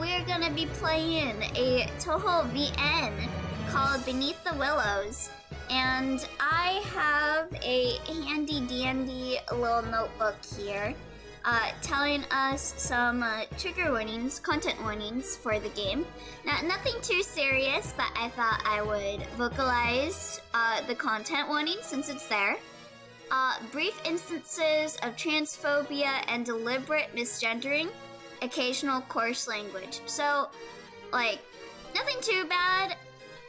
we're gonna be playing a Touhou VN called Beneath the Willows. And I have a handy dandy little notebook here telling us some trigger warnings, content warnings for the game. Now, nothing too serious, but I thought I would vocalize the content warning since it's there. Brief instances of transphobia and deliberate misgendering, occasional coarse language. So, like, nothing too bad,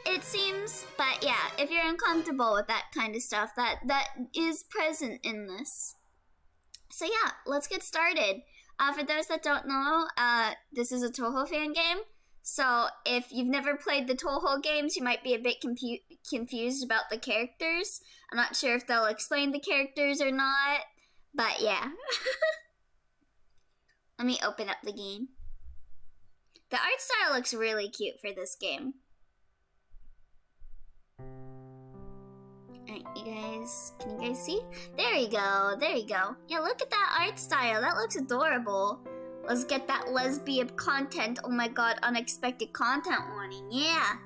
it seems, but yeah, if you're uncomfortable with that kind of stuff, that is present in this. So yeah, let's get started. For those that don't know, this is a Touhou fan game. So if you've never played the Touhou games, you might be a bit confused about the characters. I'm not sure if they'll explain the characters or not, but yeah. Let me open up the game. The art style looks really cute for this game. Alright, can you guys see? There you go, there you go. Yeah, look at that art style, that looks adorable. Let's get that lesbian content, oh my god, unexpected content warning, yeah.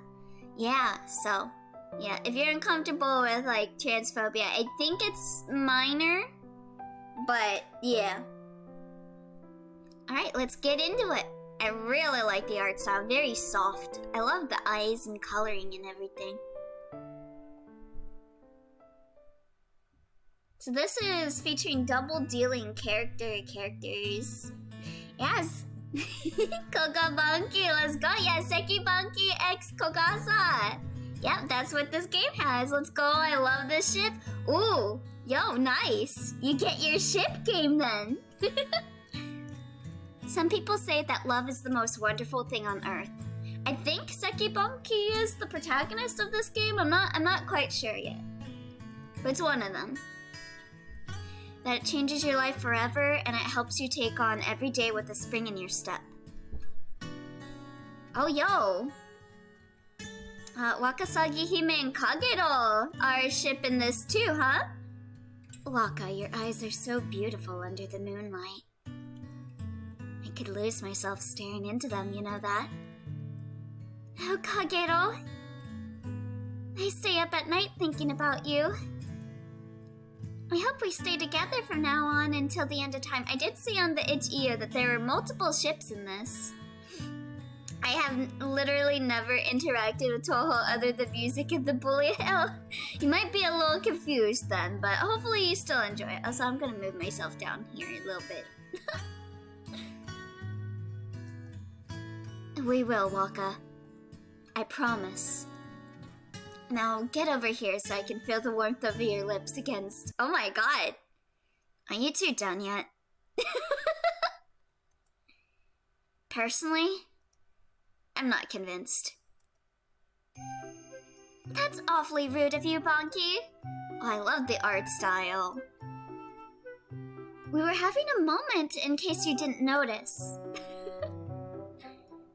Yeah, so, yeah, if you're uncomfortable with, like, transphobia, I think it's minor, but, yeah. Alright, let's get into it. I really like the art style, very soft. I love the eyes and coloring and everything. So this is featuring double dealing characters. Yes! Kokobanki, let's go! Yeah, Sekibanki x Kokasa! Yep, that's what this game has. Let's go, I love this ship. Ooh, yo, nice! You get your ship game then! Some people say that love is the most wonderful thing on earth. I think Sekibanki is the protagonist of this game. I'm not quite sure yet. But it's one of them. That it changes your life forever and it helps you take on every day with a spring in your step. Oh, yo! Wakasagi Hime and Kagero are shipping this too, huh? Waka, your eyes are so beautiful under the moonlight. I could lose myself staring into them, you know that? Oh, Kagero. I stay up at night thinking about you. I hope we stay together from now on until the end of time. I did see on the itch.io that there were multiple ships in this. I have literally never interacted with Touhou other than music and the bully hell. You might be a little confused then, but hopefully you still enjoy it. Also, I'm gonna move myself down here a little bit. We will, Waka. I promise. Now get over here so I can feel the warmth of your lips against... Oh my god! Are you two done yet? Personally, I'm not convinced. That's awfully rude of you, Bonky. Oh, I love the art style. We were having a moment in case you didn't notice.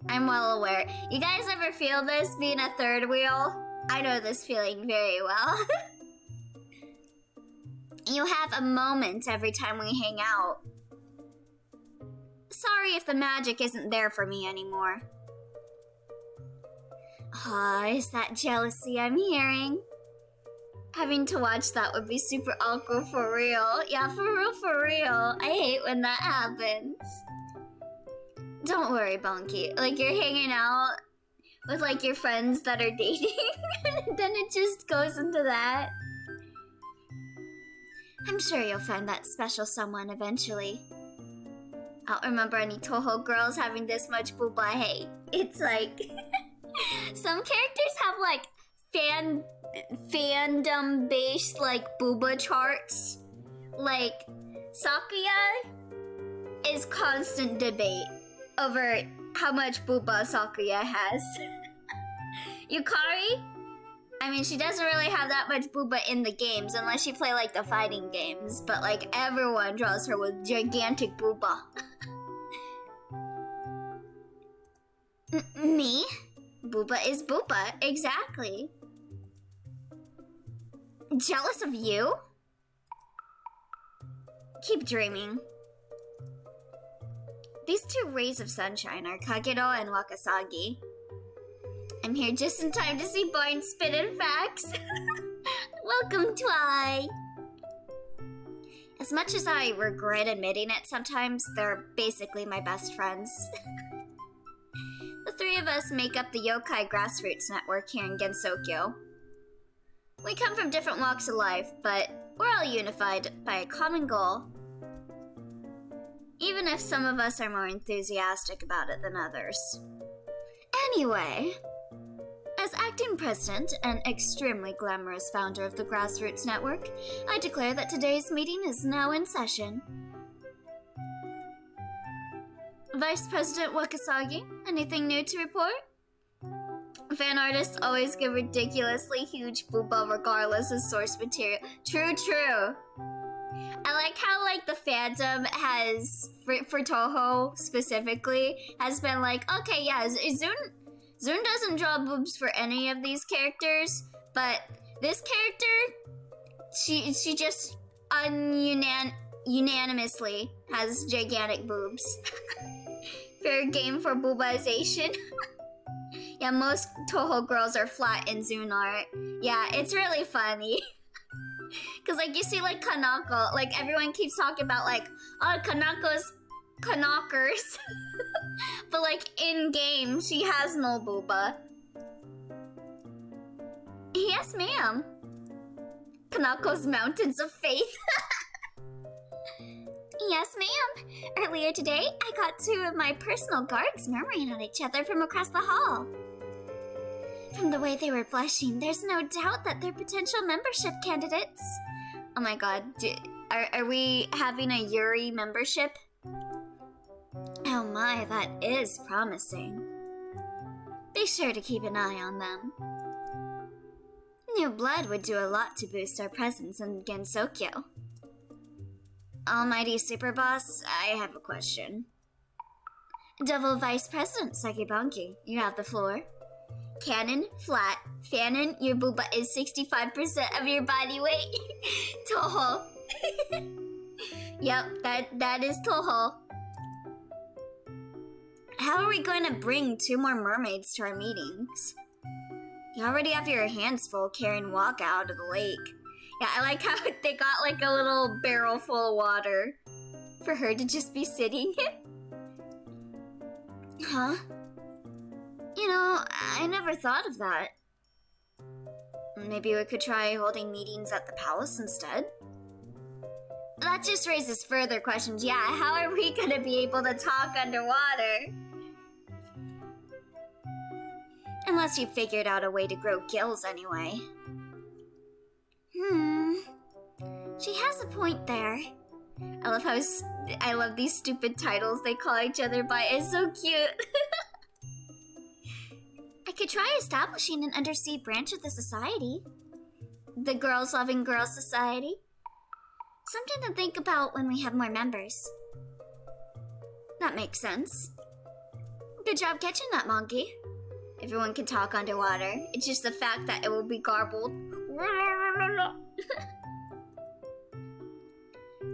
I'm well aware. You guys ever feel this being a third wheel? I know this feeling very well. You have a moment every time we hang out. Sorry if the magic isn't there for me anymore. Ah, is that jealousy I'm hearing? Having to watch that would be super awkward for real. Yeah, for real. I hate when that happens. Don't worry, Bonky. Like, you're hanging out with, like, your friends that are dating, and then it just goes into that. I'm sure you'll find that special someone eventually. I don't remember any Touhou girls having this much booba hate. It's like... some characters have, like, fandom-based, like, booba charts. Like, Sakuya is constant debate over how much booba Sakuya has. Yukari? I mean, she doesn't really have that much booba in the games unless you play, like, the fighting games. But, like, everyone draws her with gigantic booba. Me? Booba is booba, exactly. Jealous of you? Keep dreaming. These two rays of sunshine are Kagero and Wakasagi. I'm here just in time to see Barn spit in facts. Welcome, Twi! As much as I regret admitting it sometimes, they're basically my best friends. The three of us make up the Yokai grassroots network here in Gensokyo. We come from different walks of life, but we're all unified by a common goal. Even if some of us are more enthusiastic about it than others. Anyway, as acting president and extremely glamorous founder of the Grassroots Network, I declare that today's meeting is now in session. Vice President Wakasagi, anything new to report? Fan artists always give ridiculously huge booba regardless of source material. True. I like how, like, the fandom has, for Touhou specifically, has been like, okay, yeah, Zune doesn't draw boobs for any of these characters, but this character, she just unanimously has gigantic boobs. Fair game for boobization. Yeah, most Touhou girls are flat in Zune art. Yeah, it's really funny. Cause like you see like Kanako, like everyone keeps talking about like, oh, Kanako's Kanokers. But like in game, she has no booba. Yes, ma'am. Kanako's Mountains of Faith. Yes, ma'am. Earlier today, I got two of my personal guards murmuring at each other from across the hall. From the way they were blushing, there's no doubt that they're potential membership candidates. Oh my god, are we having a Yuri membership? Oh my, that is promising. Be sure to keep an eye on them. New blood would do a lot to boost our presence in Gensokyo. Almighty Super Boss, I have a question. Double Vice President Sekibanki, you have the floor. Cannon, flat. Fanon, your booba is 65% of your body weight. Touhou. Yep, that is Touhou. How are we going to bring two more mermaids to our meetings? You already have your hands full carrying Waka out of the lake. Yeah, I like how they got like a little barrel full of water for her to just be sitting in. Huh? You know, I never thought of that. Maybe we could try holding meetings at the palace instead? That just raises further questions. Yeah, how are we gonna be able to talk underwater? Unless you figured out a way to grow gills anyway. She has a point there. I love these stupid titles they call each other by. It's so cute. I could try establishing an undersea branch of the society. The Girls Loving Girls Society. Something to think about when we have more members. That makes sense. Good job catching that, monkey. Everyone can talk underwater. It's just the fact that it will be garbled.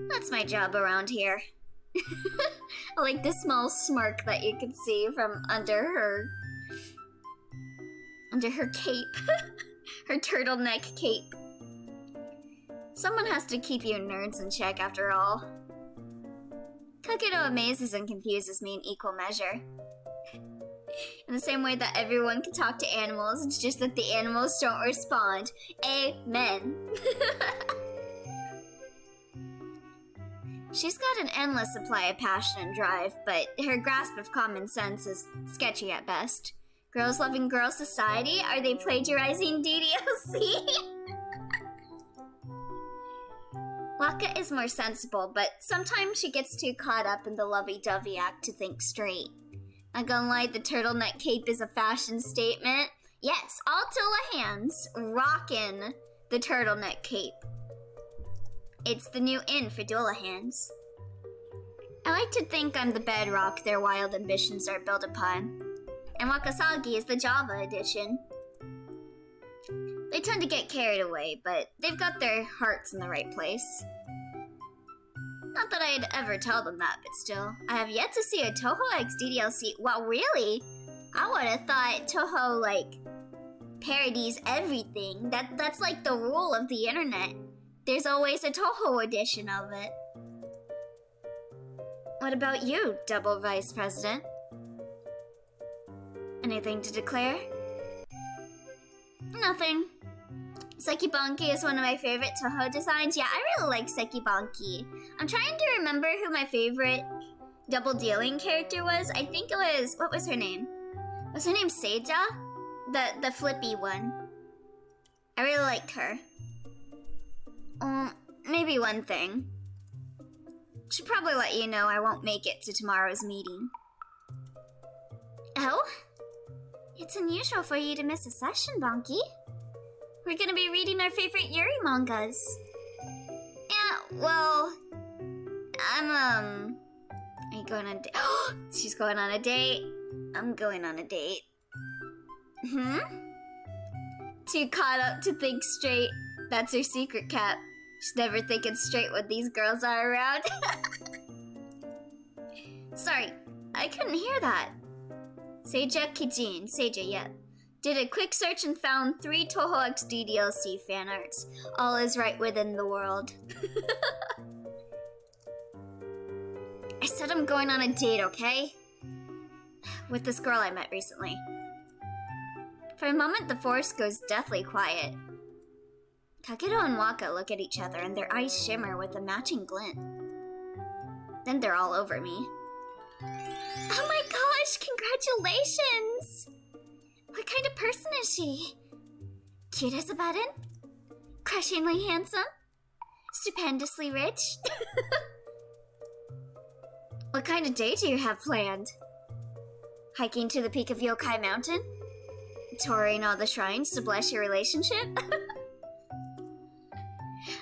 That's my job around here. I like the small smirk that you can see from under her cape. Her turtleneck cape. Someone has to keep you nerds in check after all. Kagero amazes and confuses me in equal measure. In the same way that everyone can talk to animals, it's just that the animals don't respond. Amen. She's got an endless supply of passion and drive, but her grasp of common sense is sketchy at best. Girls Loving Girls Society? Are they plagiarizing DDLC? Waka is more sensible, but sometimes she gets too caught up in the lovey-dovey act to think straight. Not gonna lie, the turtleneck cape is a fashion statement. Yes, all Touhou rockin' the turtleneck cape. It's the new in for Doulahans. I like to think I'm the bedrock their wild ambitions are built upon. And Wakasagi is the Java edition. They tend to get carried away, but they've got their hearts in the right place. Not that I'd ever tell them that, but still. I have yet to see a Touhou X DLC. Wow, really? I would have thought Touhou, like, parodies everything. That's like the rule of the internet. There's always a Touhou edition of it. What about you, Double Vice President? Anything to declare? Nothing. Sekibanki is one of my favorite Touhou designs. Yeah, I really like Sekibanki. I'm trying to remember who my favorite double dealing character was. I think it was, what was her name? Was her name Seija? The flippy one. I really liked her. Maybe one thing. Should probably let you know I won't make it to tomorrow's meeting. Oh? It's unusual for you to miss a session, Bonky. We're gonna be reading our favorite Yuri mangas. Yeah, well... are you going on a date? She's going on a date. I'm going on a date. Too caught up to think straight. That's her secret, Cap. She's never thinking straight when these girls are around. Sorry, I couldn't hear that. Seija Kijin, Seija, yeah. Did a quick search and found 3 Touhou X DLC fan arts. All is right within the world. I said I'm going on a date, okay? With this girl I met recently. For a moment, the forest goes deathly quiet. Kakeru and Waka look at each other and their eyes shimmer with a matching glint. Then they're all over me. Oh my gosh, congratulations! What kind of person is she? Cute as a button? Crushingly handsome? Stupendously rich? What kind of day do you have planned? Hiking to the peak of Yokai Mountain? Touring all the shrines to bless your relationship?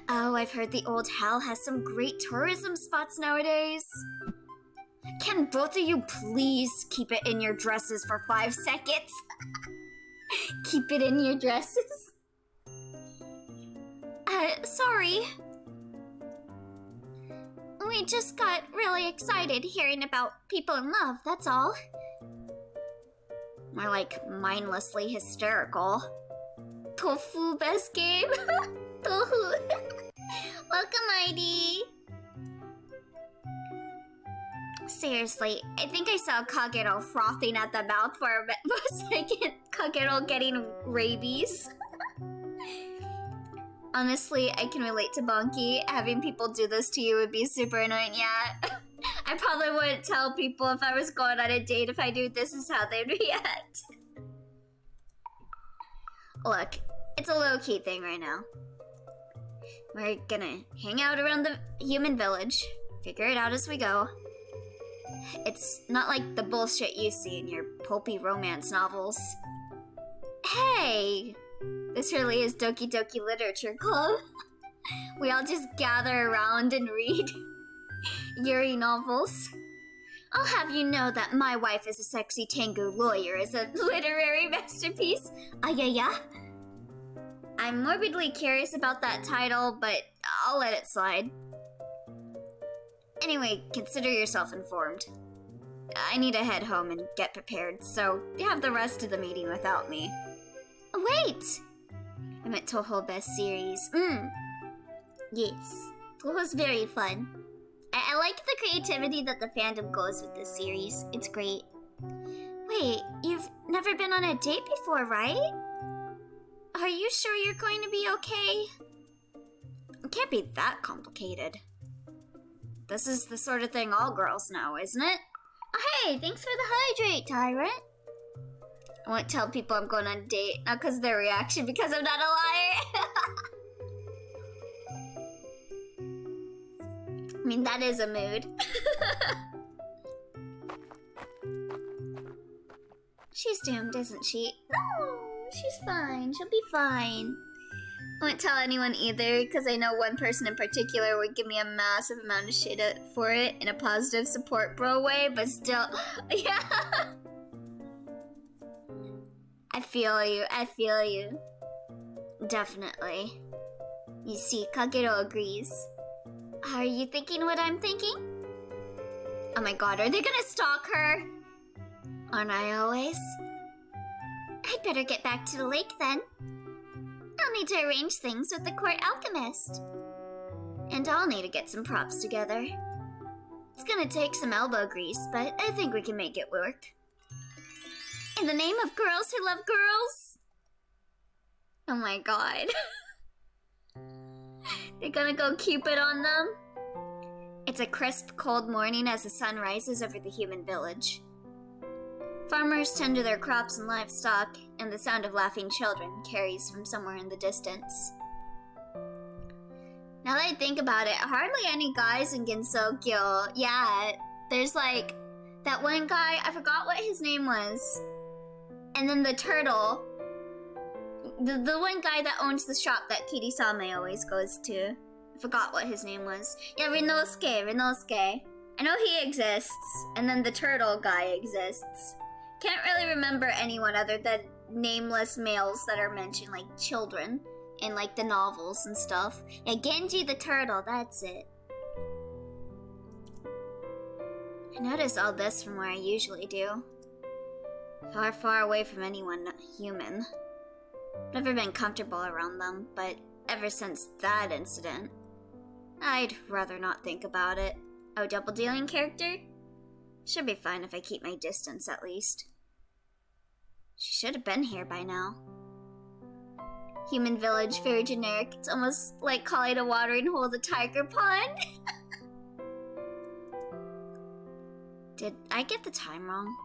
Oh, I've heard the old Hal has some great tourism spots nowadays. Can both of you please keep it in your dresses for 5 seconds? Keep it in your dresses? Sorry. We just got really excited hearing about people in love, that's all. More like mindlessly hysterical. Tofu, best game. Touhou. Welcome, ID. Seriously, I think I saw Kagero frothing at the mouth for a second. Kagero getting rabies. Honestly, I can relate to Bonky. Having people do this to you would be super annoying, yeah. I probably wouldn't tell people if I was going on a date if I knew this is how they'd react. Look, it's a low-key thing right now. We're gonna hang out around the human village, figure it out as we go. It's not like the bullshit you see in your pulpy romance novels. Hey! This really is Doki Doki Literature Club. We all just gather around and read Yuri novels. I'll have you know that My Wife is a Sexy Tengu Lawyer is a literary masterpiece. Yeah. I'm morbidly curious about that title, but I'll let it slide. Anyway, consider yourself informed. I need to head home and get prepared, so you have the rest of the meeting without me. Wait! I'm at Touhou Best Series. Yes, Touhou's very fun. I like the creativity that the fandom goes with this series. It's great. Wait, you've never been on a date before, right? Are you sure you're going to be okay? It can't be that complicated. This is the sort of thing all girls know, isn't it? Oh, hey, thanks for the hydrate, Tyrant. I won't tell people I'm going on a date, not because of their reaction, because I'm not a liar. I mean, that is a mood. She's doomed, isn't she? No, she's fine. She'll be fine. I won't tell anyone either, because I know one person in particular would give me a massive amount of shit for it in a positive support bro way, but still, yeah. I feel you. Definitely. You see, Kagero agrees. Are you thinking what I'm thinking? Oh my god, are they gonna stalk her? Aren't I always? I'd better get back to the lake then. I'll need to arrange things with the court alchemist. And I'll need to get some props together. It's gonna take some elbow grease, but I think we can make it work. In the name of girls who love girls? Oh my god. They're gonna go Cupid on them? It's a crisp, cold morning as the sun rises over the human village. Farmers tend to their crops and livestock, and the sound of laughing children carries from somewhere in the distance. Now that I think about it, hardly any guys in Gensokyo. Yeah, there's like that one guy, I forgot what his name was. And then the turtle. The one guy that owns the shop that Kirisame always goes to. I forgot what his name was. Yeah, Rinosuke. I know he exists. And then the turtle guy exists. Can't really remember anyone other than nameless males that are mentioned, like children, in like the novels and stuff. Yeah, Genji the turtle, that's it. I notice all this from where I usually do. Far, far away from anyone human. Never been comfortable around them, but ever since that incident, I'd rather not think about it. Oh, double dealing character? Should be fine if I keep my distance at least. She should have been here by now. Human village, very generic. It's almost like calling a watering hole the tiger pond. Did I get the time wrong?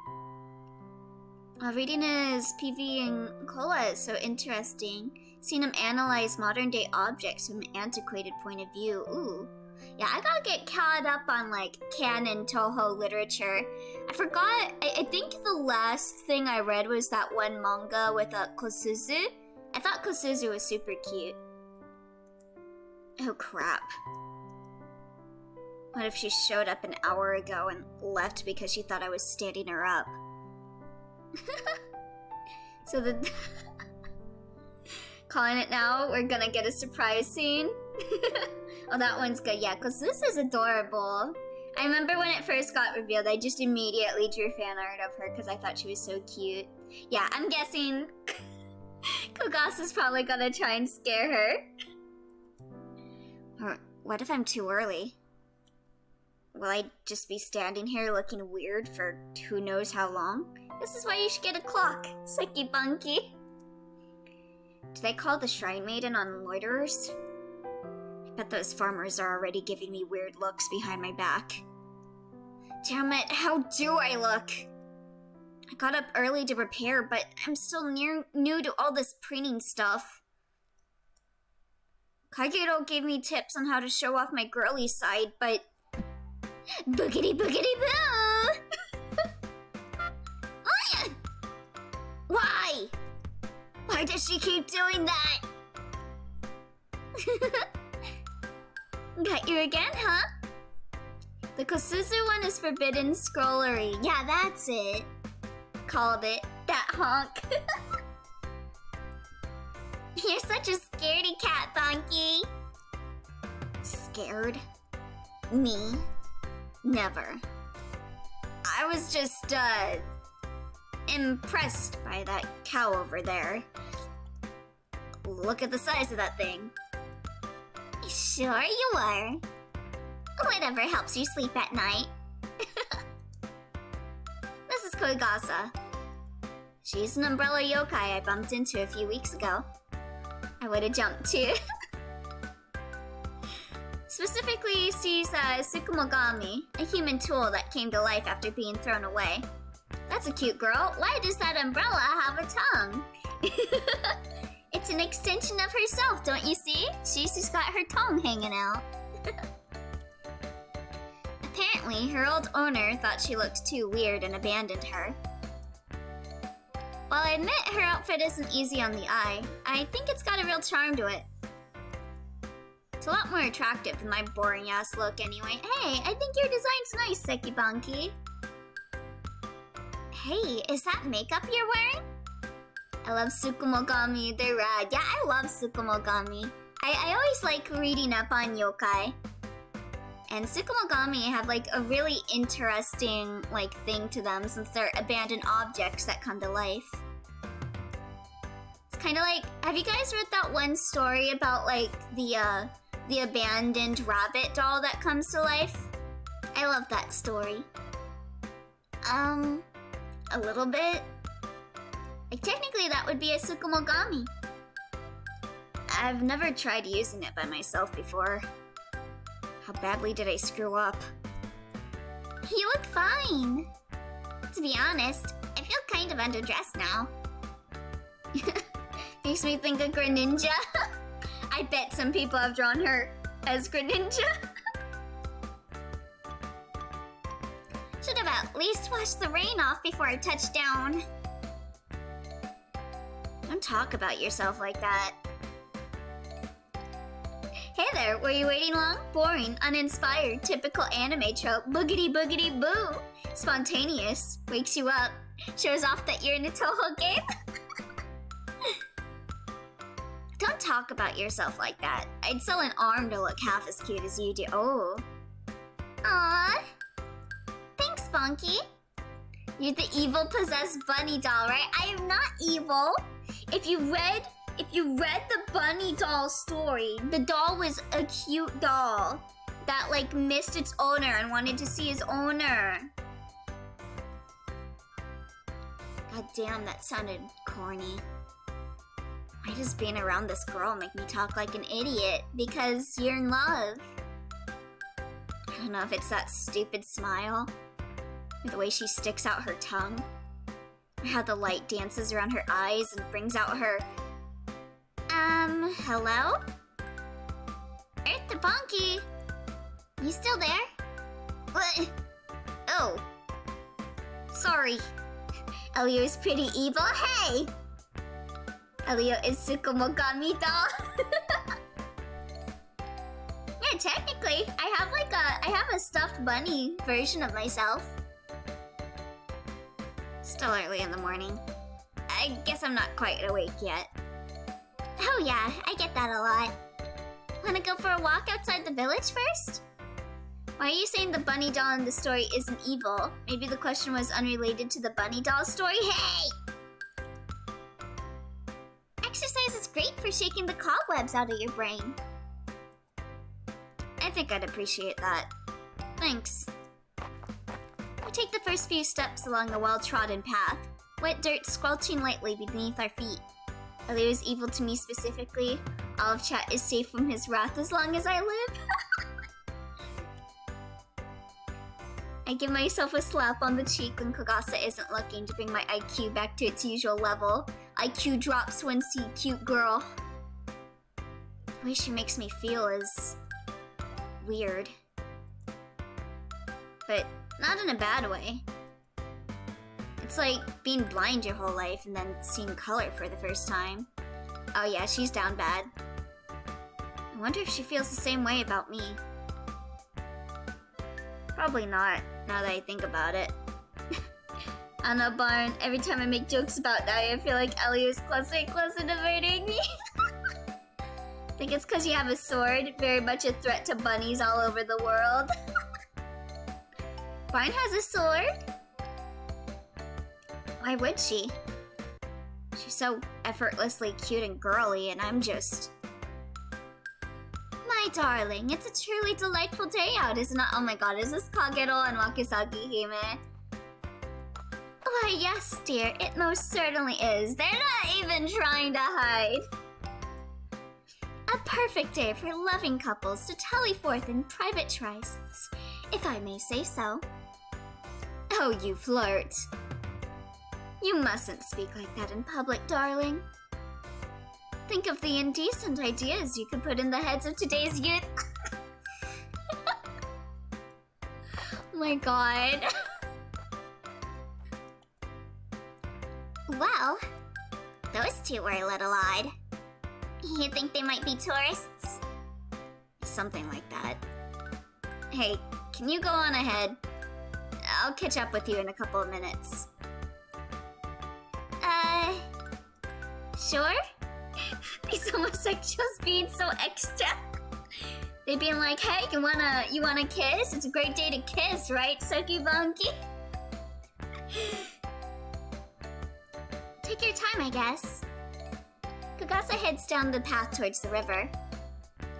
Reading his PV and Cola is so interesting. Seeing him analyze modern-day objects from an antiquated point of view. Ooh. Yeah, I gotta get caught up on, like, canon Touhou literature. I forgot, I think the last thing I read was that one manga with Kosuzu. I thought Kosuzu was super cute. Oh, crap. What if she showed up an hour ago and left because she thought I was standing her up? So the... Calling it now, we're gonna get a surprise scene. Oh, that one's good. Yeah, because this is adorable. I remember when it first got revealed, I just immediately drew fan art of her because I thought she was so cute. Yeah, I'm guessing Kogasa's probably gonna try and scare her. Or what if I'm too early? Will I just be standing here looking weird for who knows how long? This is why you should get a clock, Sekibanki. Do they call the Shrine Maiden on loiterers? I bet those farmers are already giving me weird looks behind my back. Damn it, how do I look? I got up early to prepare, but I'm still new to all this printing stuff. Kagero gave me tips on how to show off my girly side, but... Boogity boogity boo! Why? Why does she keep doing that? Got you again, huh? The Kosuzu one is forbidden scrollery. Yeah, that's it. Called it. That honk. You're such a scaredy cat, Banky. Scared? Me? Never. I was just, impressed by that cow over there. Look at the size of that thing. Sure you are. Whatever helps you sleep at night. This is Koigasa. She's an umbrella yokai I bumped into a few weeks ago. I would've jumped too. Specifically, she's a Sukumogami, a human tool that came to life after being thrown away. That's a cute girl. Why does that umbrella have a tongue? It's an extension of herself, don't you see? She's just got her tongue hanging out. Apparently, her old owner thought she looked too weird and abandoned her. While I admit her outfit isn't easy on the eye, I think it's got a real charm to it. It's a lot more attractive than my boring-ass look anyway. Hey, I think your design's nice, Sekibanki. Hey, is that makeup you're wearing? I love Sukumogami, they're rad. Yeah, I love Sukumogami. I always like reading up on yokai. And Tsukumogami have like a really interesting like thing to them since they're abandoned objects that come to life. It's kind of like, have you guys read that one story about like the abandoned rabbit doll that comes to life? I love that story. A little bit. Like technically that would be a Tsukumogami. I've never tried using it by myself before. How badly did I screw up? You look fine! To be honest, I feel kind of underdressed now. Makes me think of Greninja. I bet some people have drawn her as Greninja. Should have at least washed the rain off before I touched down. Don't talk about yourself like that. Hey there, were you waiting long? Boring, uninspired, typical anime trope, boogity boogity boo. Spontaneous, wakes you up, shows off that you're in a Touhou game. Don't talk about yourself like that. I'd sell an arm to look half as cute as you do. Oh. Aww. Thanks, Bonky. You're the evil possessed bunny doll, right? I am not evil. If you read the bunny doll story, the doll was a cute doll that like missed its owner and wanted to see his owner. God damn, that sounded corny. Why does being around this girl make me talk like an idiot? Because you're in love. I don't know if it's that stupid smile, or the way she sticks out her tongue, or how the light dances around her eyes and brings out her... hello? Earth to Bonky! You still there? What? Oh. Sorry. Elio is pretty evil. Hey! Elio is Tsukumogami doll. Yeah, technically, I have a stuffed bunny version of myself. Still early in the morning. I guess I'm not quite awake yet. Oh yeah, I get that a lot. Wanna go for a walk outside the village first? Why are you saying the bunny doll in the story isn't evil? Maybe the question was unrelated to the bunny doll story? Hey! Exercise is great for shaking the cobwebs out of your brain. I think I'd appreciate that. Thanks. We take the first few steps along the well-trodden path, wet dirt squelching lightly beneath our feet. Elio is evil to me specifically. All of chat is safe from his wrath as long as I live. I give myself a slap on the cheek when Kagasa isn't looking to bring my IQ back to its usual level. IQ drops when see cute girl. The way she makes me feel is... weird. But not in a bad way. It's like being blind your whole life and then seeing color for the first time. Oh yeah, she's down bad. I wonder if she feels the same way about me. Probably not, now that I think about it. I don't know, Barn, every time I make jokes about that, I feel like Elio's closer and closer to murdering me. I think it's because you have a sword, very much a threat to bunnies all over the world. Barn has a sword? Why would she? She's so effortlessly cute and girly, and I'm just... My darling, it's a truly delightful day out, isn't it? Oh my god, is this Kagero and Wakisaki Hime? Why, yes, dear, it most certainly is. They're not even trying to hide. A perfect day for loving couples to tally forth in private trysts, if I may say so. Oh, you flirt. You mustn't speak like that in public, darling. Think of the indecent ideas you could put in the heads of today's youth. Oh my god. Well, those two were a little odd. You think they might be tourists? Something like that. Hey, can you go on ahead? I'll catch up with you in a couple of minutes. Sure? These homosexuals being so extra. They'd be like, hey, you wanna kiss? It's a great day to kiss, right, Suki-bunky? Take your time, I guess. Kagasa heads down the path towards the river.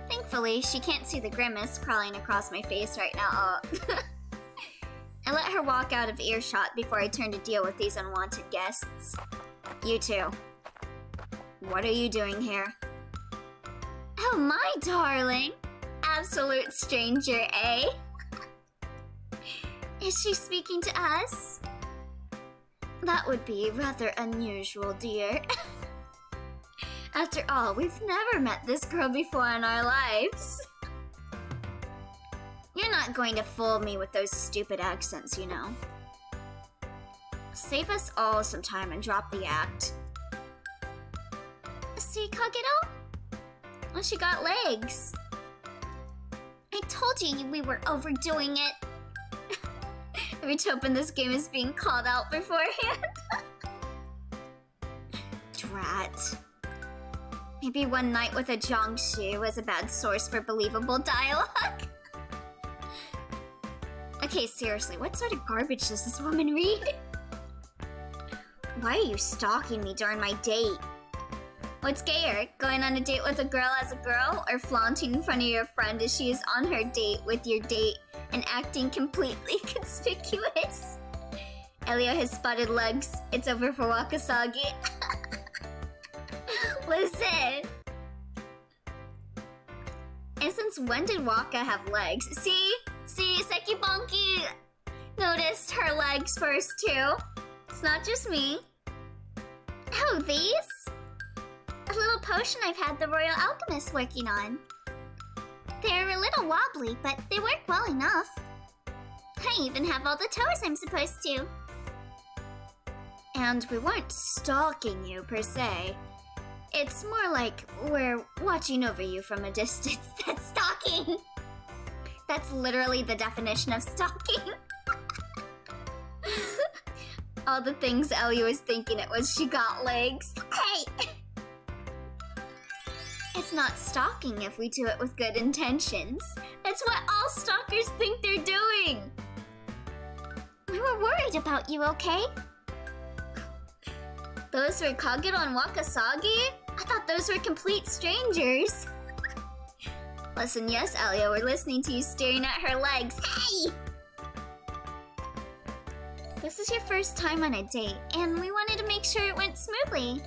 Thankfully, she can't see the grimace crawling across my face right now. Oh. I let her walk out of earshot before I turn to deal with these unwanted guests. You two. What are you doing here? Oh, my darling. Absolute stranger, eh? Is she speaking to us? That would be rather unusual, dear. After all, we've never met this girl before in our lives. You're not going to fool me with those stupid accents, you know. Save us all some time and drop the act. See, Kagero? Well, she got legs. I told you we were overdoing it. I was hoping this game is being called out beforehand. Drat. Maybe one night with a Jiangshi was a bad source for believable dialogue. Okay, seriously, what sort of garbage does this woman read? Why are you stalking me during my date? What's gayer, going on a date with a girl as a girl, or flaunting in front of your friend as she is on her date with your date and acting completely conspicuous? Elio has spotted legs. It's over for Wakasagi. Listen. And since when did Waka have legs? See, Sekibonki noticed her legs first too. It's not just me. Oh, these? A little potion I've had the Royal Alchemist working on. They're a little wobbly, but they work well enough. I even have all the toes I'm supposed to. And we weren't stalking you, per se. It's more like we're watching over you from a distance. That's stalking! That's literally the definition of stalking. All the things Ellie was thinking it was she got legs. Hey! It's not stalking if we do it with good intentions. That's what all stalkers think they're doing. We were worried about you, okay? Those were Kagero and Wakasagi? I thought those were complete strangers. Listen, yes, Elio, we're listening to you staring at her legs. Hey! This is your first time on a date, and we wanted to make sure it went smoothly.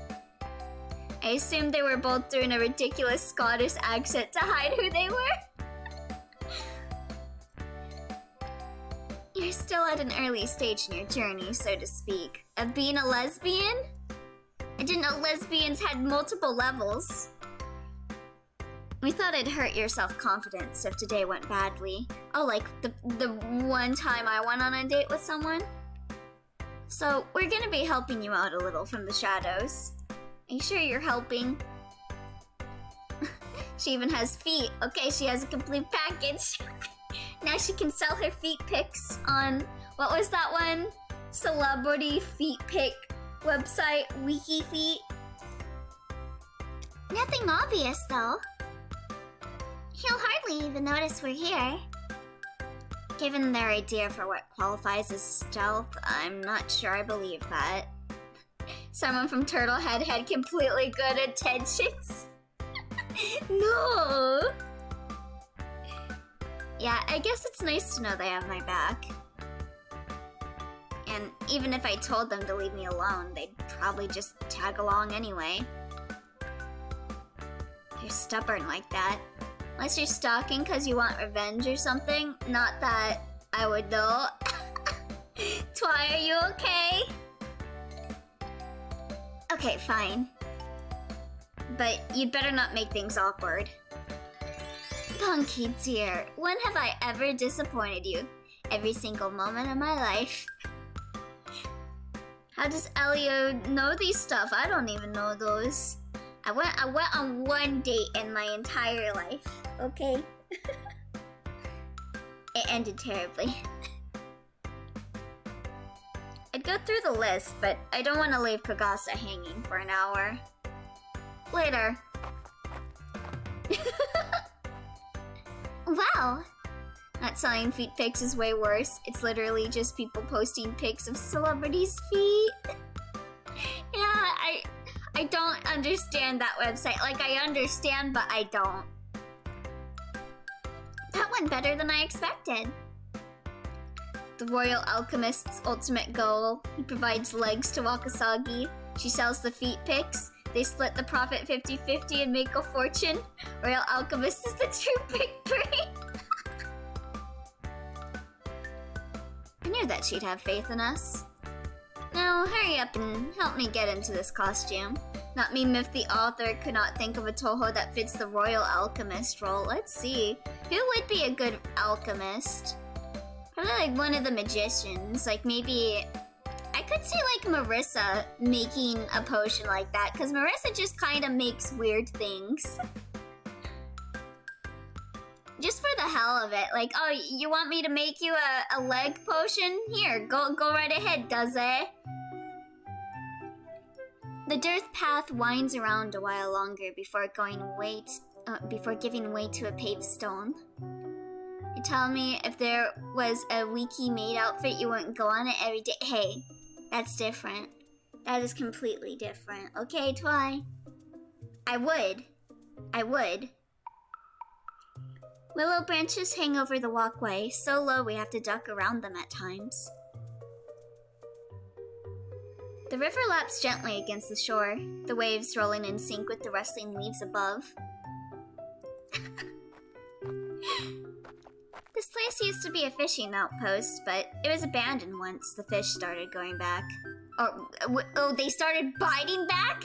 I assumed they were both doing a ridiculous Scottish accent to hide who they were. You're still at an early stage in your journey, so to speak, of being a lesbian? I didn't know lesbians had multiple levels. We thought it'd hurt your self-confidence if today went badly. Oh, like the one time I went on a date with someone? So, we're gonna be helping you out a little from the shadows. Are you sure you're helping? She even has feet. Okay, she has a complete package. Now she can sell her feet pics on, what was that one? Celebrity feet pic website, WikiFeet. Nothing obvious, though. He'll hardly even notice we're here. Given their idea for what qualifies as stealth, I'm not sure I believe that. Someone from Turtlehead had completely good intentions. No! Yeah, I guess it's nice to know they have my back. And even if I told them to leave me alone, they'd probably just tag along anyway. You're stubborn like that. Unless you're stalking because you want revenge or something. Not that I would know. Twi, are you okay? Okay, fine. But you'd better not make things awkward. Punky dear, when have I ever disappointed you? Every single moment of my life. How does Elio know these stuff? I don't even know those. I went on one date in my entire life, okay? It ended terribly. I'd go through the list, but I don't want to leave Kagasa hanging for an hour. Later. Wow! Not selling feet pics is way worse. It's literally just people posting pics of celebrities' feet. Yeah, I don't understand that website. Like, I understand, but I don't. That went better than I expected. The Royal Alchemist's ultimate goal. He provides legs to Wakasagi. She sells the feet pics. They split the profit 50-50 and make a fortune. Royal Alchemist is the true pic brain. I knew that she'd have faith in us. Now, hurry up and help me get into this costume. Not me if the author could not think of a Touhou that fits the Royal Alchemist role. Let's see. Who would be a good alchemist? Probably like one of the magicians. Like maybe... I could see like Marissa making a potion like that. Because Marissa just kind of makes weird things. Just for the hell of it. Like, oh, you want me to make you a leg potion? Here, go right ahead, does it? The dirt path winds around a while longer before giving way to a paved stone. You tell me if there was a wiki maid outfit, you wouldn't go on it every day. Hey, that's different. That is completely different. Okay, Twi? I would. Willow branches hang over the walkway, so low we have to duck around them at times. The river laps gently against the shore, the waves rolling in sync with the rustling leaves above. This place used to be a fishing outpost, but it was abandoned once the fish started going back. Oh, they started biting back?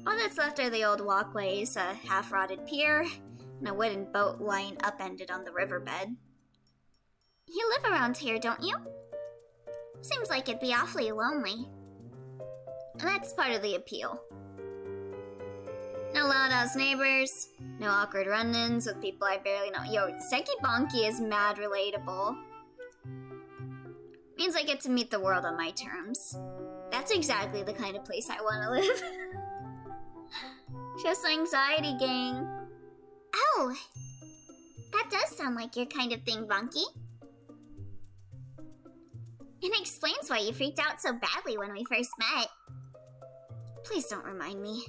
All that's left are the old walkways, a half-rotted pier, and a wooden boat lying upended on the riverbed. You live around here, don't you? Seems like it'd be awfully lonely. And that's part of the appeal. No loud-ass neighbors, no awkward run-ins with people I barely know. Yo, Sekibonki is mad relatable. Means I get to meet the world on my terms. That's exactly the kind of place I want to live. Just anxiety, gang. Oh, that does sound like your kind of thing, Bonky. It explains why you freaked out so badly when we first met. Please don't remind me.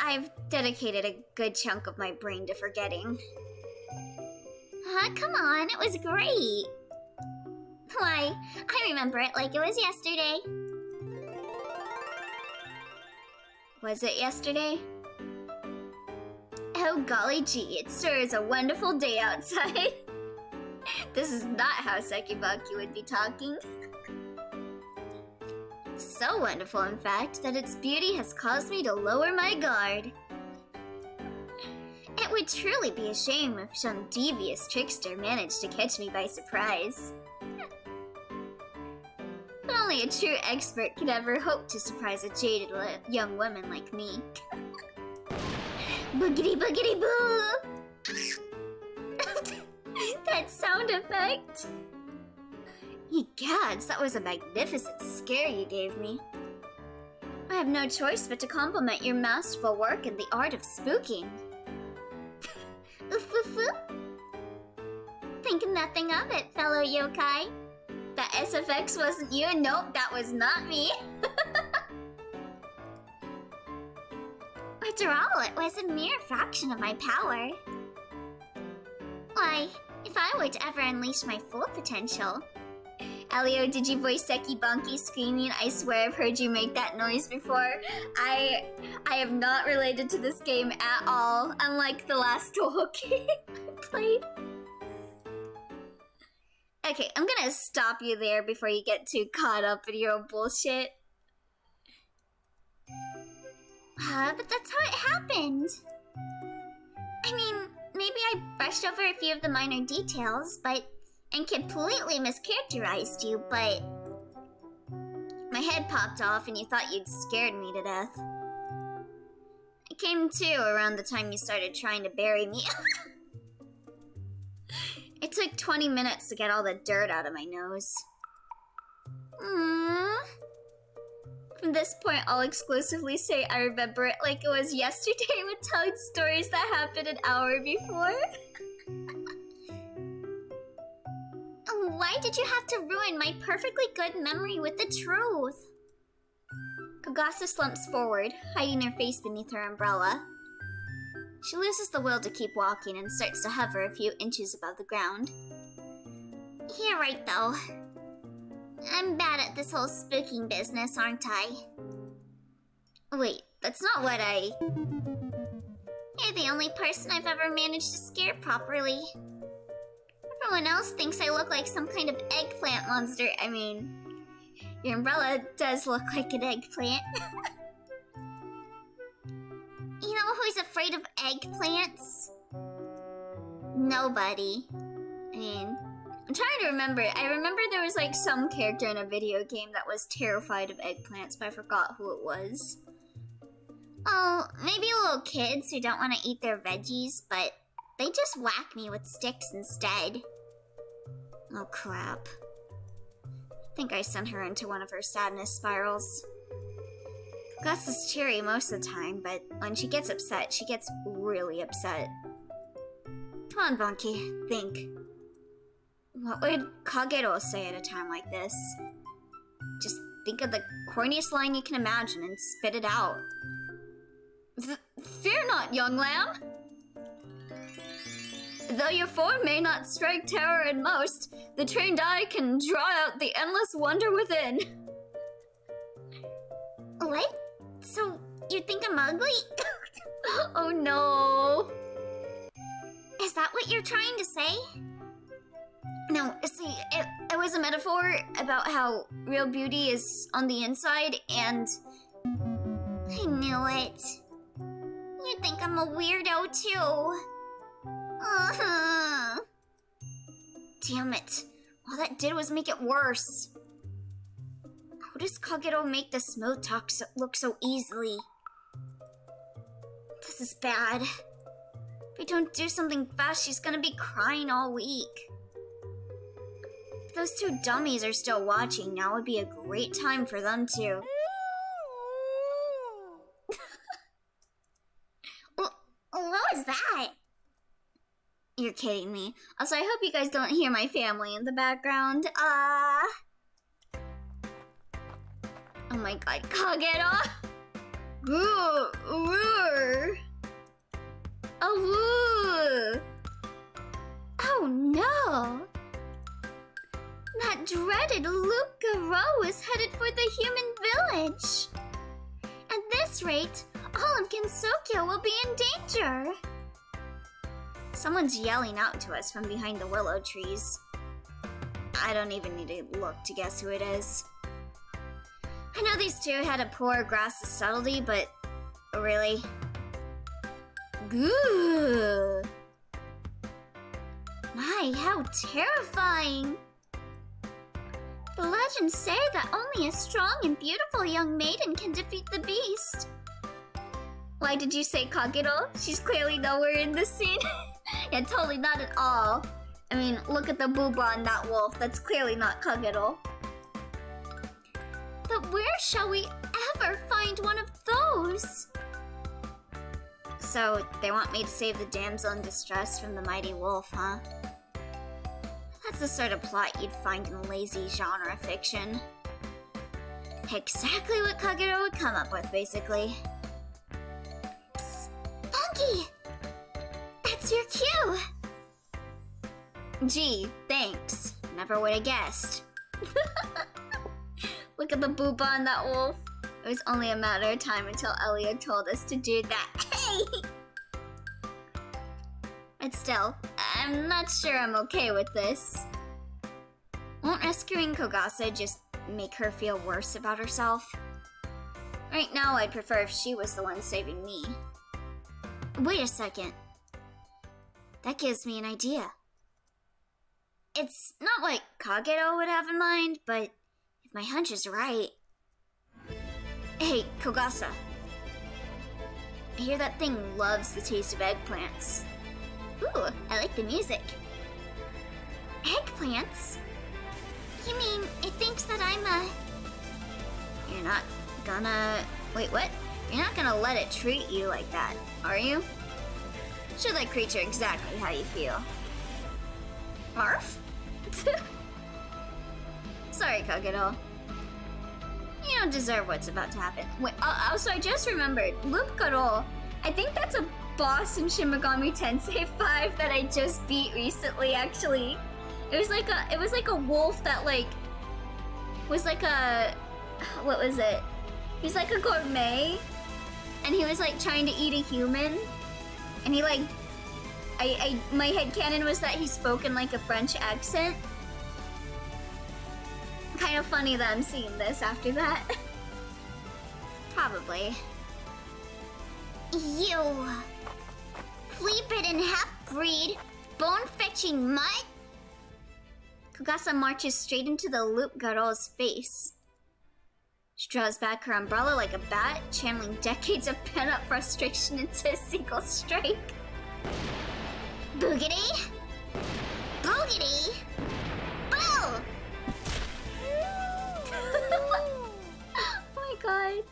I've dedicated a good chunk of my brain to forgetting. Come on, it was great. Why, I remember it like it was yesterday. Was it yesterday? Oh golly gee, it sure is a wonderful day outside. This is not how Sekibaki would be talking. So wonderful, in fact, that its beauty has caused me to lower my guard. It would truly be a shame if some devious trickster managed to catch me by surprise. But only a true expert could ever hope to surprise a jaded young woman like me. Boogity boogity boo! That sound effect! Ye gods, that was a magnificent scare you gave me. I have no choice but to compliment your masterful work in the art of spooking. Oof oof oof. Think nothing of it, fellow yokai. That SFX wasn't you? Nope, that was not me. After all, it was a mere fraction of my power. Why, if I were to ever unleash my full potential... Elio, did you voice Sekibonki screaming? I swear I've heard you make that noise before. I have not related to this game at all, unlike the last Touhou game I played. Okay, I'm gonna stop you there before you get too caught up in your own bullshit. But that's how it happened. I mean, maybe I brushed over a few of the minor details, and completely mischaracterized you, but... My head popped off and you thought you'd scared me to death. I came to around the time you started trying to bury me. It took 20 minutes to get all the dirt out of my nose. From this point, I'll exclusively say I remember it like it was yesterday when telling stories that happened an hour before. Why did you have to ruin my perfectly good memory with the truth? Kogasa slumps forward, hiding her face beneath her umbrella. She loses the will to keep walking and starts to hover a few inches above the ground. You're right, though. I'm bad at this whole spooking business, aren't I? Wait, that's not what I... You're the only person I've ever managed to scare properly. Everyone else thinks I look like some kind of eggplant monster. I mean, your umbrella does look like an eggplant. You know who's afraid of eggplants? Nobody. I mean, I'm trying to remember. I remember there was like some character in a video game that was terrified of eggplants, but I forgot who it was. Oh, maybe little kids who don't want to eat their veggies, but they just whack me with sticks instead. Oh crap. I think I sent her into one of her sadness spirals. Gus is cheery most of the time, but when she gets upset, she gets really upset. Come on, Bonky, think. What would Kagero say at a time like this? Just think of the corniest line you can imagine and spit it out. Fear not, young lamb! Though your form may not strike terror in most, the trained eye can draw out the endless wonder within. What? So, you think I'm ugly? Oh no. Is that what you're trying to say? No, see, it was a metaphor about how real beauty is on the inside, and... I knew it. You think I'm a weirdo, too. Damn it. All that did was make it worse. How does Kagero make the smooth talk look so easily? This is bad. If we don't do something fast, she's gonna be crying all week. If those two dummies are still watching, now would be a great time for them to... What was that? You're kidding me. Also, I hope you guys don't hear my family in the background. Oh my god, Kagero! Oh no! That dreaded Luke-Garou is headed for the human village! At this rate, all of Gensokyo will be in danger! Someone's yelling out to us from behind the willow trees. I don't even need to look to guess who it is. I know these two had a poor grasp of subtlety, but really? Goo! My, how terrifying! The legends say that only a strong and beautiful young maiden can defeat the beast. Why did you say Kagero? She's clearly nowhere in this scene. Yeah, totally not at all. I mean, look at the booba on that wolf. That's clearly not Kagero. But where shall we ever find one of those? So, they want me to save the damsel in distress from the mighty wolf, huh? That's the sort of plot you'd find in lazy genre fiction. Exactly what Kagero would come up with, basically. Psst! Punky! That's your cue! Gee, thanks. Never would have guessed. Look at the booba on that wolf. It was only a matter of time until Elliot told us to do that. Hey! But still, I'm not sure I'm okay with this. Won't rescuing Kogasa just make her feel worse about herself? Right now, I'd prefer if she was the one saving me. Wait a second. That gives me an idea. It's not what Kagero would have in mind, but if my hunch is right... Hey, Kogasa. I hear that thing loves the taste of eggplants. Ooh, I like the music. Eggplants? You mean it thinks that I'm a... You're not gonna... Wait, what? You're not gonna let it treat you like that, are you? Show that creature exactly how you feel. Arf? Sorry, Kagero. You don't deserve what's about to happen. Wait, also, I just remembered. Loop Garo. I think that's a boss in Shin Megami Tensei 5 that I just beat recently, actually. It was like a wolf that, like, was like a... What was it? He was like a gourmet. And he was, like, trying to eat a human. And he, like... my headcanon was that he spoke in, like, a French accent. Kind of funny that I'm seeing this after that. Probably. You! Flea-bitten half-breed, bone-fetching mutt! Kugasa marches straight into the Loop Garo's face. She draws back her umbrella like a bat, channeling decades of pent-up frustration into a single strike. Boogity! Boogity! Boo! Oh my god.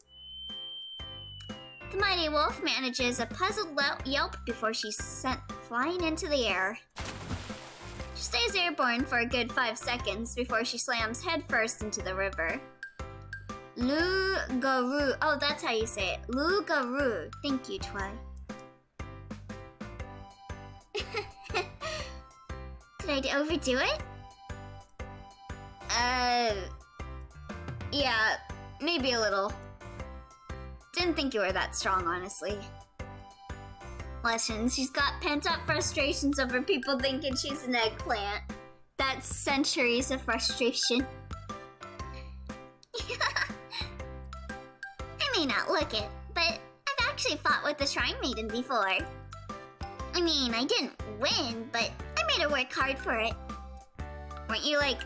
The mighty wolf manages a puzzled yelp before she's sent flying into the air. She stays airborne for a good 5 seconds before she slams headfirst into the river. Loup-garou. Oh, that's how you say it. Loup-garou. Thank you, Twi. Did I overdo it? Yeah, maybe a little. Didn't think you were that strong, honestly. Lessons. She's got pent-up frustrations over people thinking she's an eggplant. That's centuries of frustration. I may not look it, but I've actually fought with the Shrine Maiden before. I mean, I didn't win, but I made her work hard for it. Weren't you like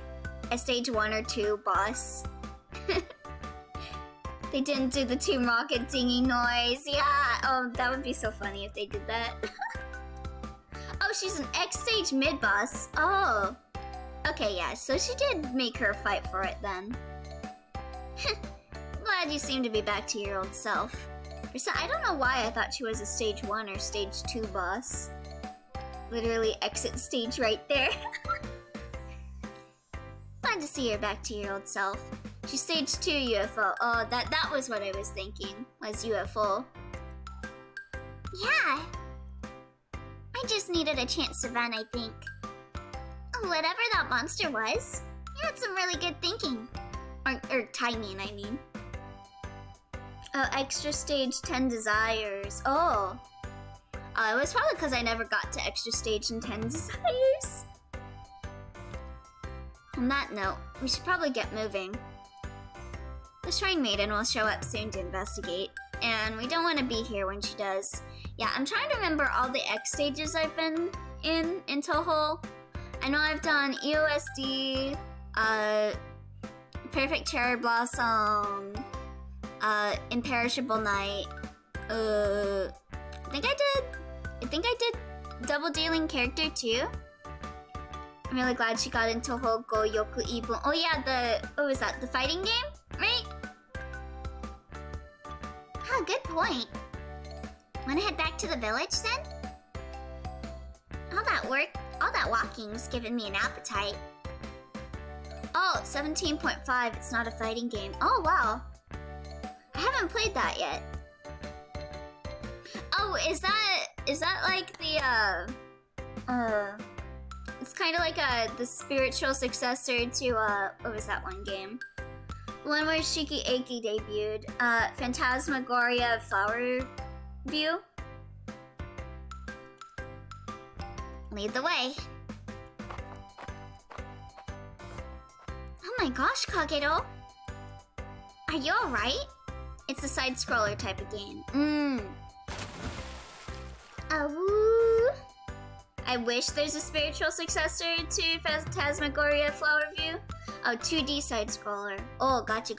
a stage 1 or 2 boss? They didn't do the Tomb Rocket dinging noise. Yeah, oh, that would be so funny if they did that. Oh, she's an X-stage mid-boss. Oh. Okay, yeah, so she did make her fight for it then. Glad you seem to be back to your old self. I don't know why I thought she was a stage 1 or stage 2 boss. Literally exit stage right there. Glad to see her back to your old self. She's stage 2 UFO. Oh, that was what I was thinking, was UFO. Yeah. I just needed a chance to run, I think. Whatever that monster was, you had some really good thinking. Or timing, I mean. Oh, extra stage 10 desires. Oh. It was probably because I never got to extra stage and 10 desires. On that note, we should probably get moving. The Shrine Maiden will show up soon to investigate, and we don't want to be here when she does. Yeah, I'm trying to remember all the X stages I've been in Touhou. I know I've done EOSD, Perfect Cherry Blossom, Imperishable Night. I think I did Double Dealing Character too. I'm really glad she got into Touhou Go Yoku Ibun. Oh yeah, what was that? The fighting game, right? Oh, good point. Wanna head back to the village then? All that walking's giving me an appetite. Oh, 17.5, it's not a fighting game. Oh, wow. I haven't played that yet. Oh, is that like the, it's kind of like the spiritual successor to, what was that one game? The one where Shiki Eki debuted, Phantasmagoria Flower View. Lead the way. Oh my gosh, Kagero. Are you alright? It's a side-scroller type of game. Woo. I wish there's a spiritual successor to Phantasmagoria Flower View. Oh, 2D side-scroller. Oh, gotcha.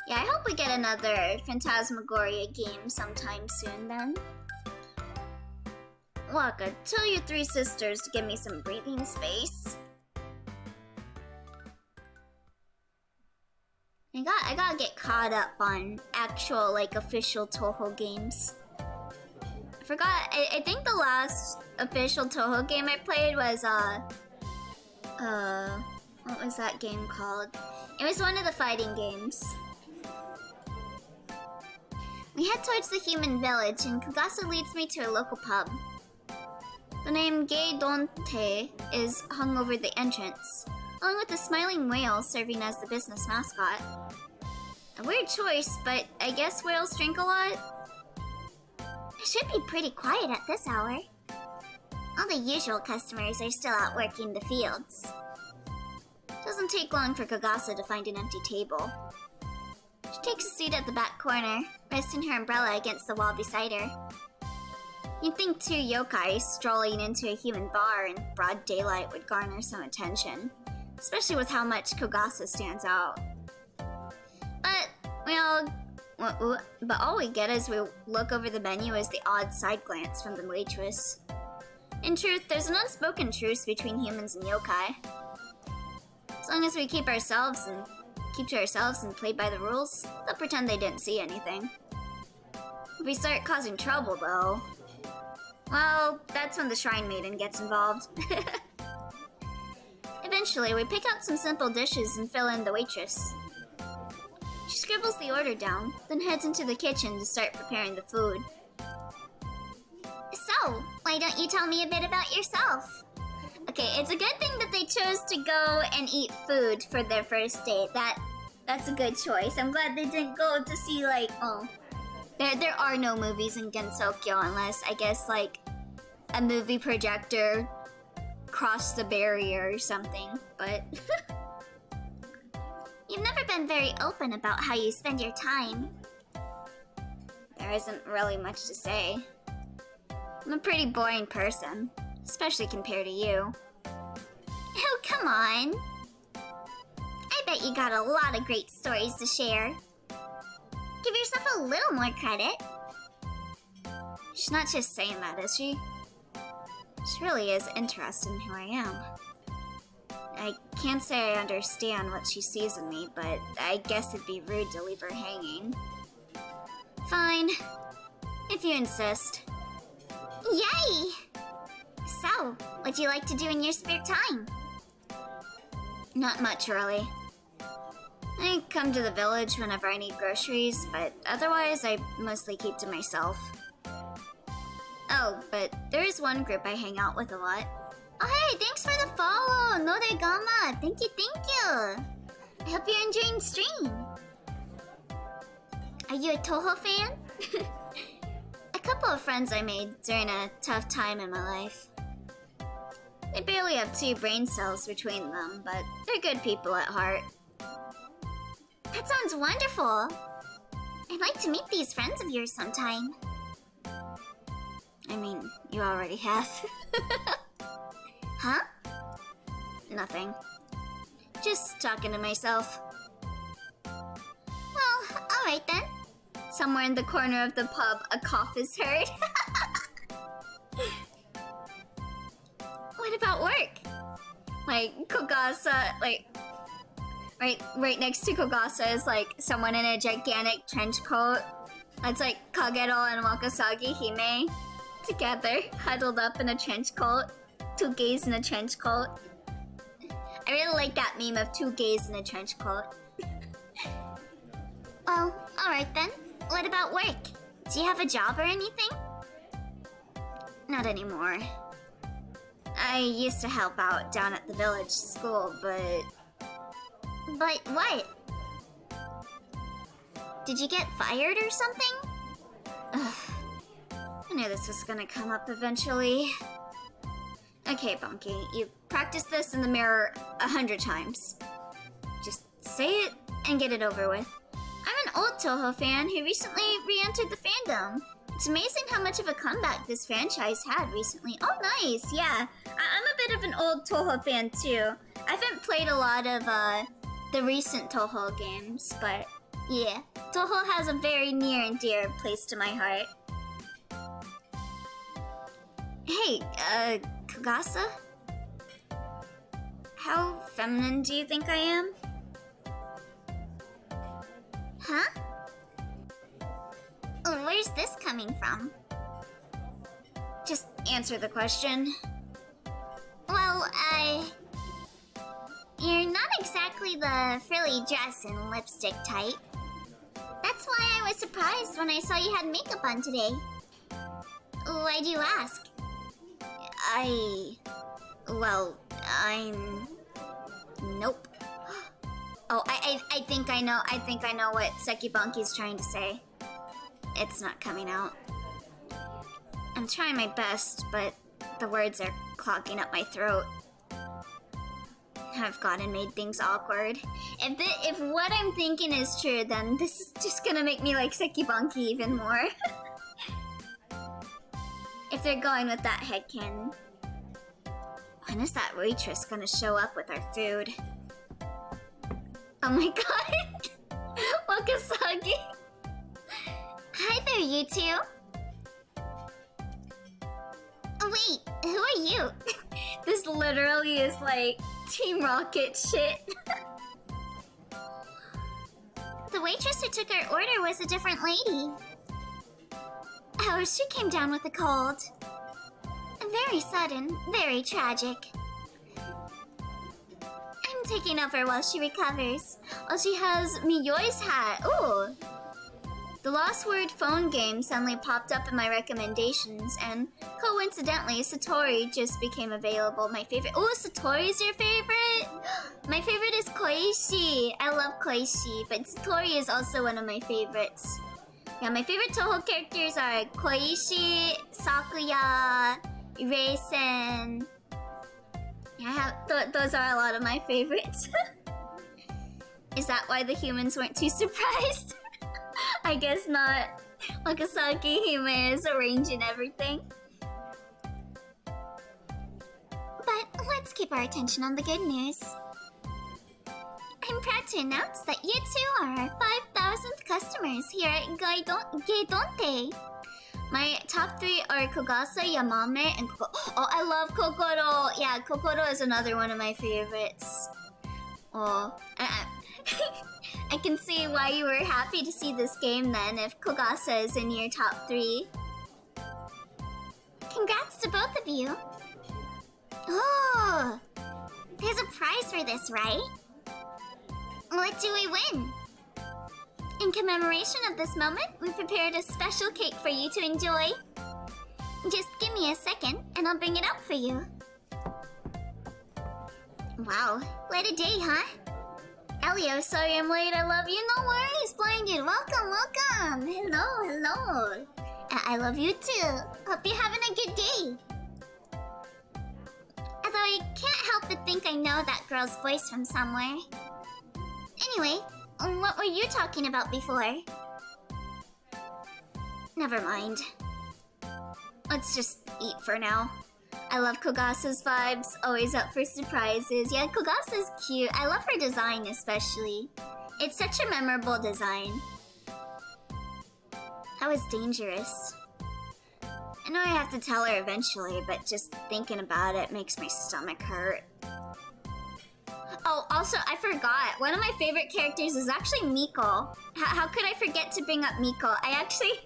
Yeah, I hope we get another Phantasmagoria game sometime soon then. Waka, tell your 3 sisters to give me some breathing space. I I gotta get caught up on actual, like, official Touhou games. I forgot, I think the last official Touhou game I played was, what was that game called? It was one of the fighting games. We head towards the human village, and Kugasa leads me to a local pub. The name Gay Donte is hung over the entrance, along with a smiling whale serving as the business mascot. A weird choice, but I guess whales drink a lot? It should be pretty quiet at this hour. All the usual customers are still out working the fields. Doesn't take long for Kugasa to find an empty table. She takes a seat at the back corner, resting her umbrella against the wall beside her. You'd think two yokai strolling into a human bar in broad daylight would garner some attention, especially with how much Kugasa stands out. But all we get as we look over the menu is the odd side glance from the waitress. In truth, there's an unspoken truce between humans and yokai. As long as we keep to ourselves and play by the rules, they'll pretend they didn't see anything. If we start causing trouble, though, well, that's when the Shrine Maiden gets involved. Eventually, we pick out some simple dishes and fill in the waitress. She scribbles the order down, then heads into the kitchen to start preparing the food. So, why don't you tell me a bit about yourself? Okay, it's a good thing that they chose to go and eat food for their first date. That's a good choice. I'm glad they didn't go to see, like, there are no movies in Gensokyo unless, I guess, like, a movie projector crossed the barrier or something, but... You've never been very open about how you spend your time. There isn't really much to say. I'm a pretty boring person, especially compared to you. Oh, come on. I bet you got a lot of great stories to share. Give yourself a little more credit. She's not just saying that, is she? She really is interested in who I am. I can't say I understand what she sees in me, but I guess it'd be rude to leave her hanging. Fine, if you insist. Yay! So, what'd you like to do in your spare time? Not much, really. I come to the village whenever I need groceries, but otherwise I mostly keep to myself. Oh, but there is one group I hang out with a lot. Oh hey, thanks for the follow! Noregama! Thank you, thank you! I hope you're enjoying the stream! Are you a Touhou fan? A couple of friends I made during a tough time in my life. They barely have 2 brain cells between them, but they're good people at heart. That sounds wonderful! I'd like to meet these friends of yours sometime. I mean, you already have. Huh? Nothing. Just talking to myself. Well, alright then. Somewhere in the corner of the pub, a cough is heard. What about work? Like, Kogasa, like... Right next to Kogasa is, like, someone in a gigantic trench coat. That's like Kagero and Wakasagi Hime together, huddled up in a trench coat. 2 gays in a trench coat. I really like that meme of 2 gays in a trench coat. Well, alright then. What about work? Do you have a job or anything? Not anymore. I used to help out down at the village school, but... But what? Did you get fired or something? Ugh. I knew this was gonna come up eventually. Okay, Bunky, you've practiced this in the mirror 100 times. Just say it and get it over with. I'm an old Touhou fan who recently re-entered the fandom. It's amazing how much of a comeback this franchise had recently. Oh, nice, yeah. I'm a bit of an old Touhou fan too. I haven't played a lot of the recent Touhou games, but yeah. Touhou has a very near and dear place to my heart. Hey, Kugasa? How feminine do you think I am? Huh? Oh, where's this coming from? Just answer the question. Well, you're not exactly the frilly dress and lipstick type. That's why I was surprised when I saw you had makeup on today. Why'd you ask? Well, I'm... Nope. Oh, I think I know. I think I know what Sekibanki's trying to say. It's not coming out. I'm trying my best, but the words are clogging up my throat. I've gone and made things awkward. If what I'm thinking is true, then this is just gonna make me like Sekibanki even more. If they're going with that headcanon. When is that waitress gonna show up with our food? Oh my god! Wakasagi! Hi there, you two! Oh wait, who are you? This literally is like Team Rocket shit. The waitress who took our order was a different lady. Oh, she came down with a cold. Very sudden, very tragic. I'm taking over while she recovers. Oh, she has Miyoi's hat. Ooh! The lost word phone game suddenly popped up in my recommendations, and coincidentally, Satori just became available. My favorite. Oh, Satori's your favorite? My favorite is Koishi. I love Koishi, but Satori is also one of my favorites. Yeah, my favorite Touhou characters are Koishi, Sakuya, Reisen. Yeah, those are a lot of my favorites. Is that why the humans weren't too surprised? I guess not. Wakasaki Hime is arranging everything. But let's keep our attention on the good news. I'm proud to announce that you two are our 5,000th customers here at Geidonte. My top 3 are Kogasa, Yamame, and Kokoro. Oh, I love Kokoro! Yeah, Kokoro is another one of my favorites. Oh, I can see why you were happy to see this game then, if Kogasa is in your top 3. Congrats to both of you! Oh! There's a prize for this, right? What do we win? In commemoration of this moment, we prepared a special cake for you to enjoy. Just give me a second, and I'll bring it up for you. Wow, what a day, huh? Elio, sorry I'm late, I love you. No worries, Blinded. Welcome, welcome. Hello, hello. I love you too. Hope you're having a good day. Although I can't help but think I know that girl's voice from somewhere. Anyway, what were you talking about before? Never mind. Let's just eat for now. I love Kogasa's vibes, always up for surprises. Yeah, Kogasa's cute. I love her design especially. It's such a memorable design. That was dangerous. I know I have to tell her eventually, but just thinking about it makes my stomach hurt. Oh, also, I forgot. One of my favorite characters is actually Miko. How could I forget to bring up Miko? I actually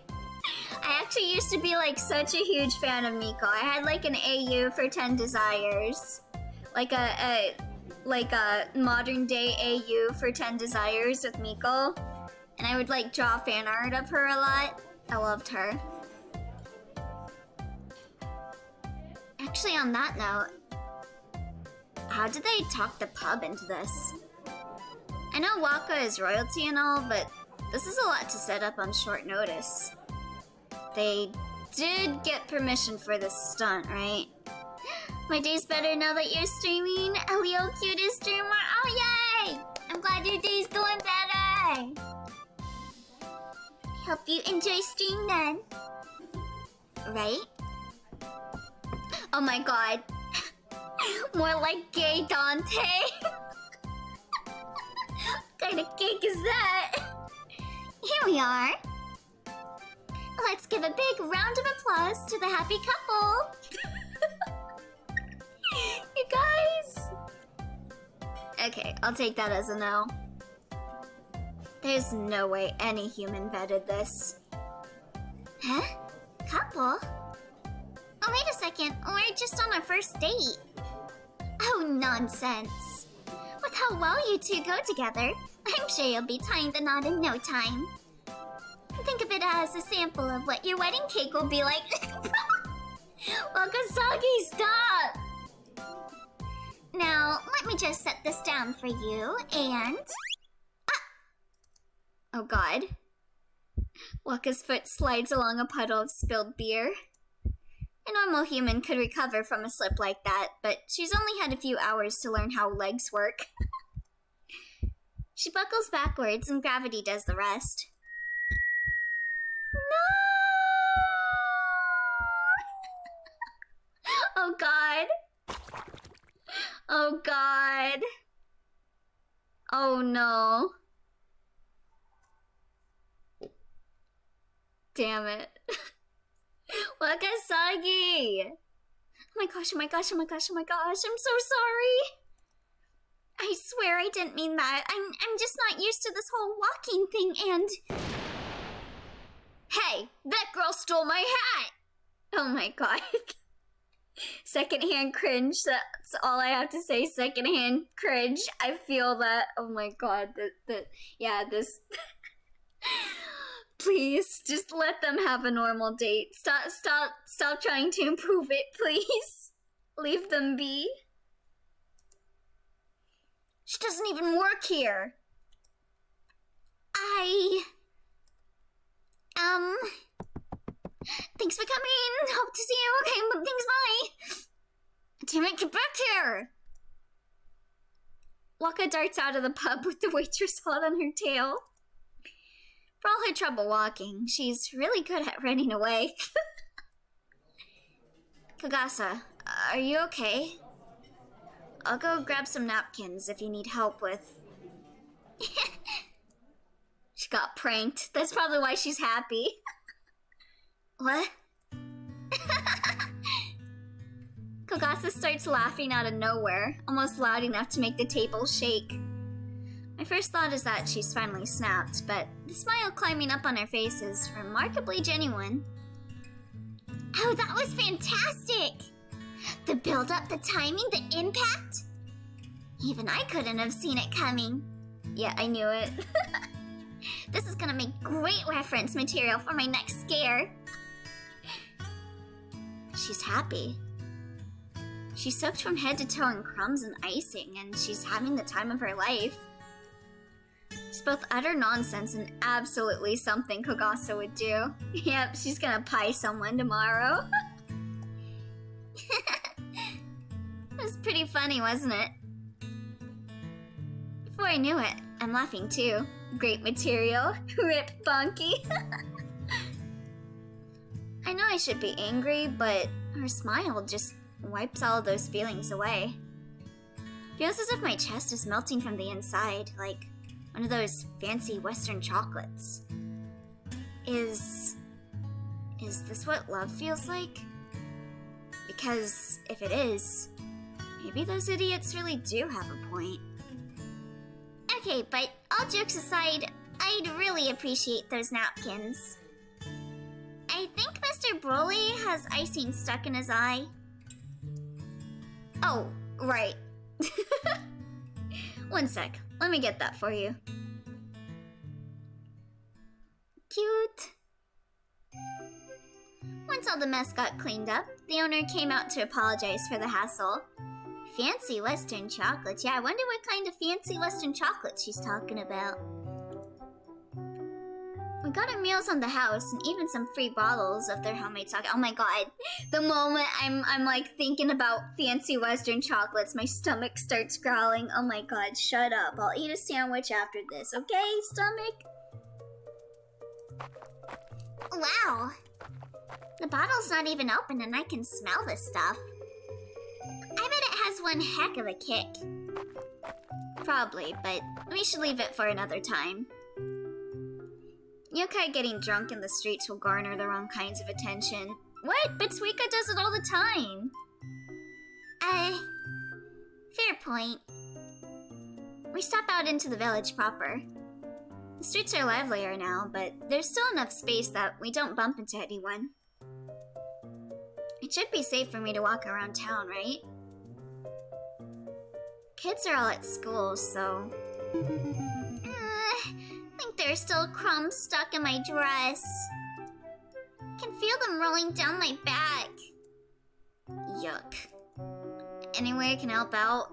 used to be like such a huge fan of Miko. I had like an AU for 10 Desires. Like a modern day AU for 10 Desires with Miko. And I would like draw fan art of her a lot. I loved her. Actually, on that note, how did they talk the pub into this? I know Waka is royalty and all, but this is a lot to set up on short notice. They did get permission for this stunt, right? My day's better now that you're streaming. Elio, cutest streamer. Oh, yay! I'm glad your day's doing better. Hope you enjoy stream then. Right? Oh my god. More like gay Dante. What kind of cake is that? Here we are. Let's give a big round of applause to the happy couple. You guys. Okay, I'll take that as a no. There's no way any human vetted this. Huh? Couple? Oh, wait a second. We're just on our first date. Oh, nonsense. With how well you two go together, I'm sure you'll be tying the knot in no time. Think of it as a sample of what your wedding cake will be like. Wakasagi, stop! Now, let me just set this down for you, and... Ah! Oh god. Waka's foot slides along a puddle of spilled beer. A normal human could recover from a slip like that, but she's only had a few hours to learn how legs work. She buckles backwards and gravity does the rest. No! Oh god. Oh god. Oh no. Damn it. Wakasagi! Oh my gosh, oh my gosh, oh my gosh, oh my gosh, I'm so sorry! I swear I didn't mean that. I'm just not used to this whole walking thing and... Hey! That girl stole my hat! Oh my god. Secondhand cringe, that's all I have to say, secondhand cringe. I feel that, oh my god, this... Please, just let them have a normal date. Stop trying to improve it, please. Leave them be. She doesn't even work here. Thanks for coming. Hope to see you. Okay, thanks, bye. Damn it, get back here. Waka darts out of the pub with the waitress hot on her tail. For all her trouble walking, she's really good at running away. Kagasa, are you okay? I'll go grab some napkins if you need help with... She got pranked. That's probably why she's happy. What? Kagasa starts laughing out of nowhere, almost loud enough to make the table shake. My first thought is that she's finally snapped, but the smile climbing up on her face is remarkably genuine. Oh, that was fantastic! The build-up, the timing, the impact? Even I couldn't have seen it coming. Yeah, I knew it. This is gonna make great reference material for my next scare. She's happy. She's soaked from head to toe in crumbs and icing, and she's having the time of her life. It's both utter nonsense and absolutely something Kagasa would do. Yep, she's gonna pie someone tomorrow. It was pretty funny, wasn't it? Before I knew it, I'm laughing too. Great material. Rip Bonky. I know I should be angry, but her smile just wipes all of those feelings away. Feels as if my chest is melting from the inside, like one of those fancy Western chocolates. Is this what love feels like? Because if it is, maybe those idiots really do have a point. Okay, but all jokes aside, I'd really appreciate those napkins. I think Mr. Broly has icing stuck in his eye. Oh, right. One sec, let me get that for you. Cute. Once all the mess got cleaned up, the owner came out to apologize for the hassle. Fancy Western chocolates. Yeah, I wonder what kind of fancy Western chocolate she's talking about. We got our meals on the house and even some free bottles of their homemade sake. Oh my god. The moment I'm like thinking about fancy Western chocolates, my stomach starts growling. Oh my god, shut up. I'll eat a sandwich after this, okay, stomach? Wow. The bottle's not even open and I can smell this stuff. I bet it has one heck of a kick. Probably, but we should leave it for another time. Yokai getting drunk in the streets will garner the wrong kinds of attention. What? But Suika does it all the time. Fair point. We step out into the village proper. The streets are livelier now, but there's still enough space that we don't bump into anyone. It should be safe for me to walk around town, right? Kids are all at school, so... I think there's still crumbs stuck in my dress. I can feel them rolling down my back. Yuck. Any way I can help out?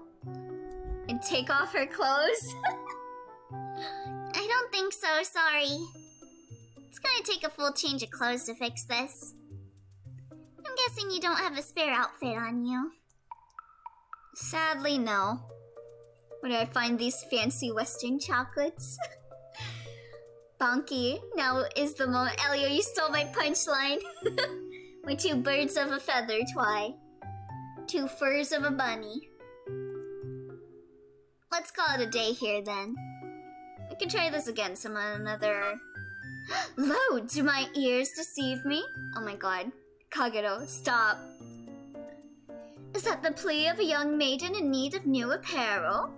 And take off her clothes? I don't think so, sorry. It's gonna take a full change of clothes to fix this. I'm guessing you don't have a spare outfit on you. Sadly, no. Where do I find these fancy Western chocolates? Bonky, now is the moment. Elio, you stole my punchline. We're two birds of a feather, Twy. Two furs of a bunny. Let's call it a day here, then. We can try this again some another... Lo, do my ears deceive me? Oh my god. Kagero, stop. Is that the plea of a young maiden in need of new apparel?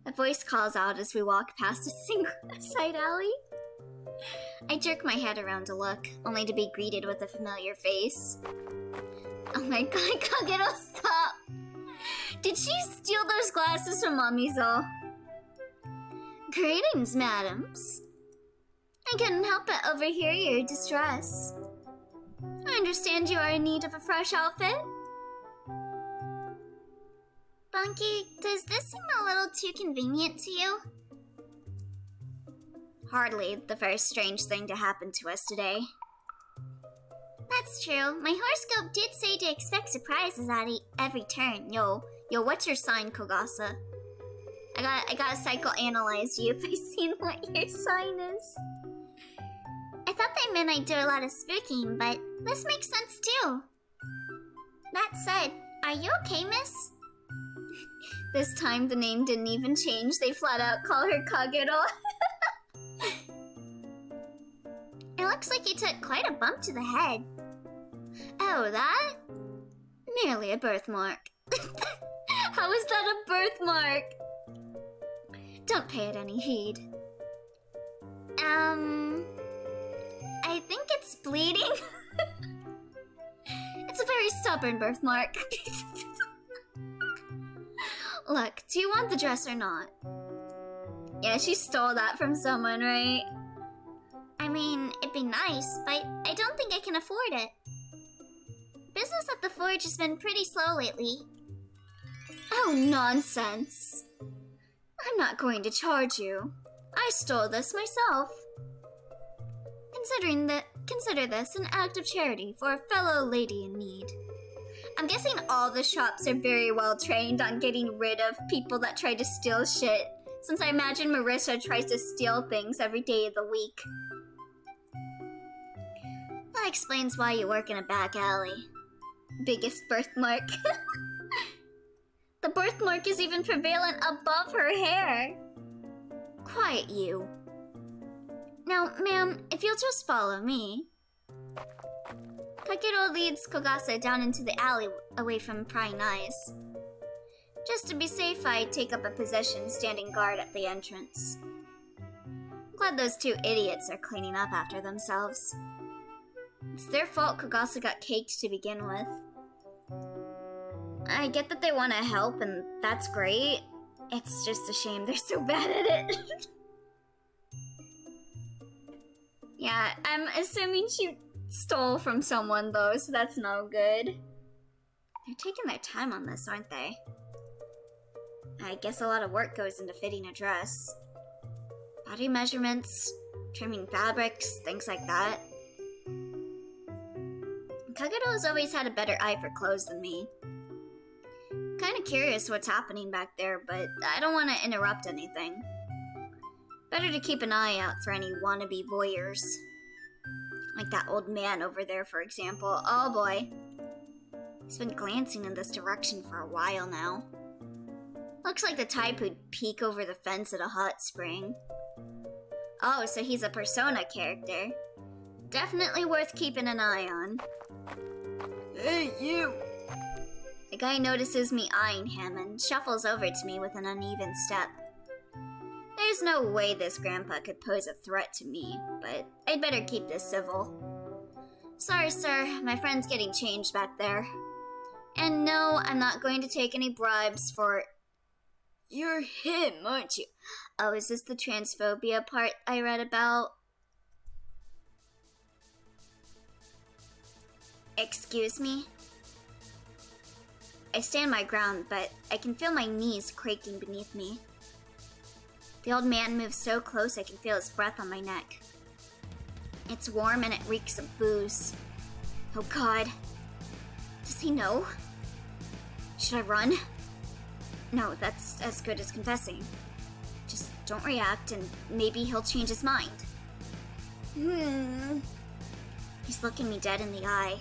A voice calls out as we walk past a single side alley. I jerk my head around to look, only to be greeted with a familiar face. Oh my god, Kagero, stop! Did she steal those glasses from Mamizo? Greetings, madams. I couldn't help but overhear your distress. I understand you are in need of a fresh outfit? Bunky, does this seem a little too convenient to you? Hardly the first strange thing to happen to us today. That's true. My horoscope did say to expect surprises at every turn. Yo, what's your sign, Kogasa? I gotta psychoanalyze you if I seen what your sign is. I thought that meant I'd do a lot of spooking, but this makes sense too. That said, are you okay, miss? This time the name didn't even change. They flat out call her Kagero. It looks like you took quite a bump to the head. Oh, that? Merely a birthmark. How is that a birthmark? Don't pay it any heed. I think it's bleeding. It's a very stubborn birthmark. Look, do you want the dress or not? Yeah, she stole that from someone, right? I mean, it'd be nice, but I don't think I can afford it. Business at the forge has been pretty slow lately. Oh, nonsense. I'm not going to charge you. I stole this myself. Consider this an act of charity for a fellow lady in need. I'm guessing all the shops are very well trained on getting rid of people that try to steal shit, since I imagine Marissa tries to steal things every day of the week. That explains why you work in a back alley. Biggest birthmark. The birthmark is even prevalent above her hair. Quiet, you. Now, ma'am, if you'll just follow me. Kagero leads Kogasa down into the alley away from prying eyes. Just to be safe, I take up a position standing guard at the entrance. I'm glad those two idiots are cleaning up after themselves. It's their fault Kogasa got caked to begin with. I get that they want to help, and that's great. It's just a shame they're so bad at it. Yeah, I'm assuming she stole from someone, though, so that's no good. They're taking their time on this, aren't they? I guess a lot of work goes into fitting a dress. Body measurements, trimming fabrics, things like that. Kagero's always had a better eye for clothes than me. Kinda curious what's happening back there, but I don't want to interrupt anything. Better to keep an eye out for any wannabe voyeurs. Like that old man over there, for example. Oh boy. He's been glancing in this direction for a while now. Looks like the type who'd peek over the fence at a hot spring. Oh, so he's a Persona character. Definitely worth keeping an eye on. Hey, you! The guy notices me eyeing him and shuffles over to me with an uneven step. Hey, There's no way this grandpa could pose a threat to me, but I'd better keep this civil. Sorry, sir, my friend's getting changed back there. And no, I'm not going to take any bribes for... You're him, aren't you? Oh, is this the transphobia part I read about? Excuse me? I stand my ground, but I can feel my knees quaking beneath me. The old man moves so close I can feel his breath on my neck. It's warm and it reeks of booze. Oh God. Does he know? Should I run? No, that's as good as confessing. Just don't react and maybe he'll change his mind. He's looking me dead in the eye.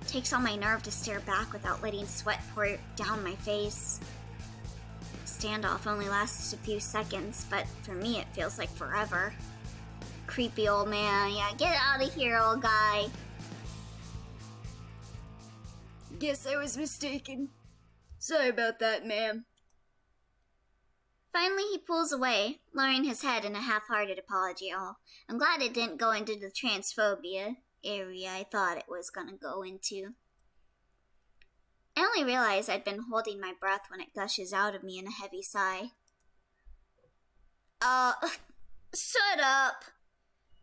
It takes all my nerve to stare back without letting sweat pour down my face. The standoff only lasts a few seconds, but for me it feels like forever. Creepy old man, yeah, get out of here, old guy. Guess I was mistaken. Sorry about that, ma'am. Finally, he pulls away, lowering his head in a half-hearted apology. Oh, I'm glad it didn't go into the transphobia area I thought it was gonna go into. I only realized I'd been holding my breath when it gushes out of me in a heavy sigh. Shut up!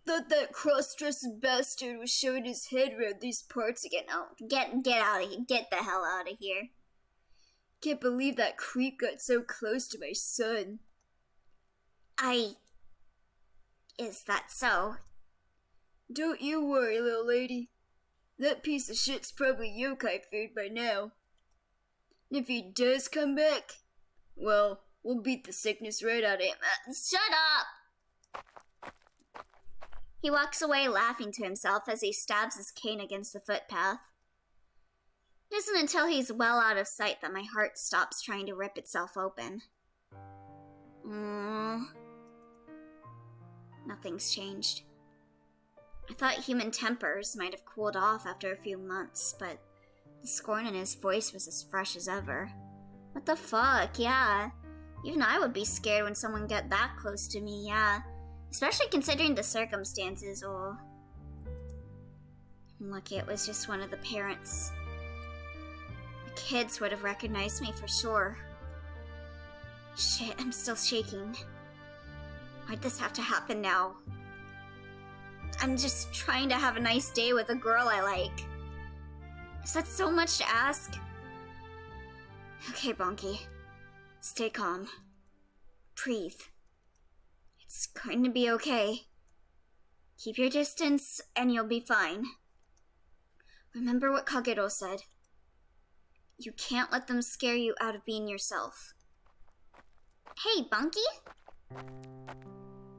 Thought that cross-dressed bastard was showing his head around these parts again. Oh, get out of here. Get the hell out of here. Can't believe that creep got so close to my son. Is that so? Don't you worry, little lady. That piece of shit's probably yokai food by now. And if he does come back, well, we'll beat the sickness right out of him. Shut up! He walks away laughing to himself as he stabs his cane against the footpath. It isn't until he's well out of sight that my heart stops trying to rip itself open. Nothing's changed. I thought human tempers might have cooled off after a few months, but the scorn in his voice was as fresh as ever. What the fuck, yeah. Even I would be scared when someone got that close to me, yeah. Especially considering the circumstances, oh. I'm lucky it was just one of the parents. The kids would have recognized me for sure. Shit, I'm still shaking. Why'd this have to happen now? I'm just trying to have a nice day with a girl I like. Is that so much to ask? Okay, Bonky. Stay calm. Breathe. It's going to be okay. Keep your distance and you'll be fine. Remember what Kagero said. You can't let them scare you out of being yourself. Hey, Bunky?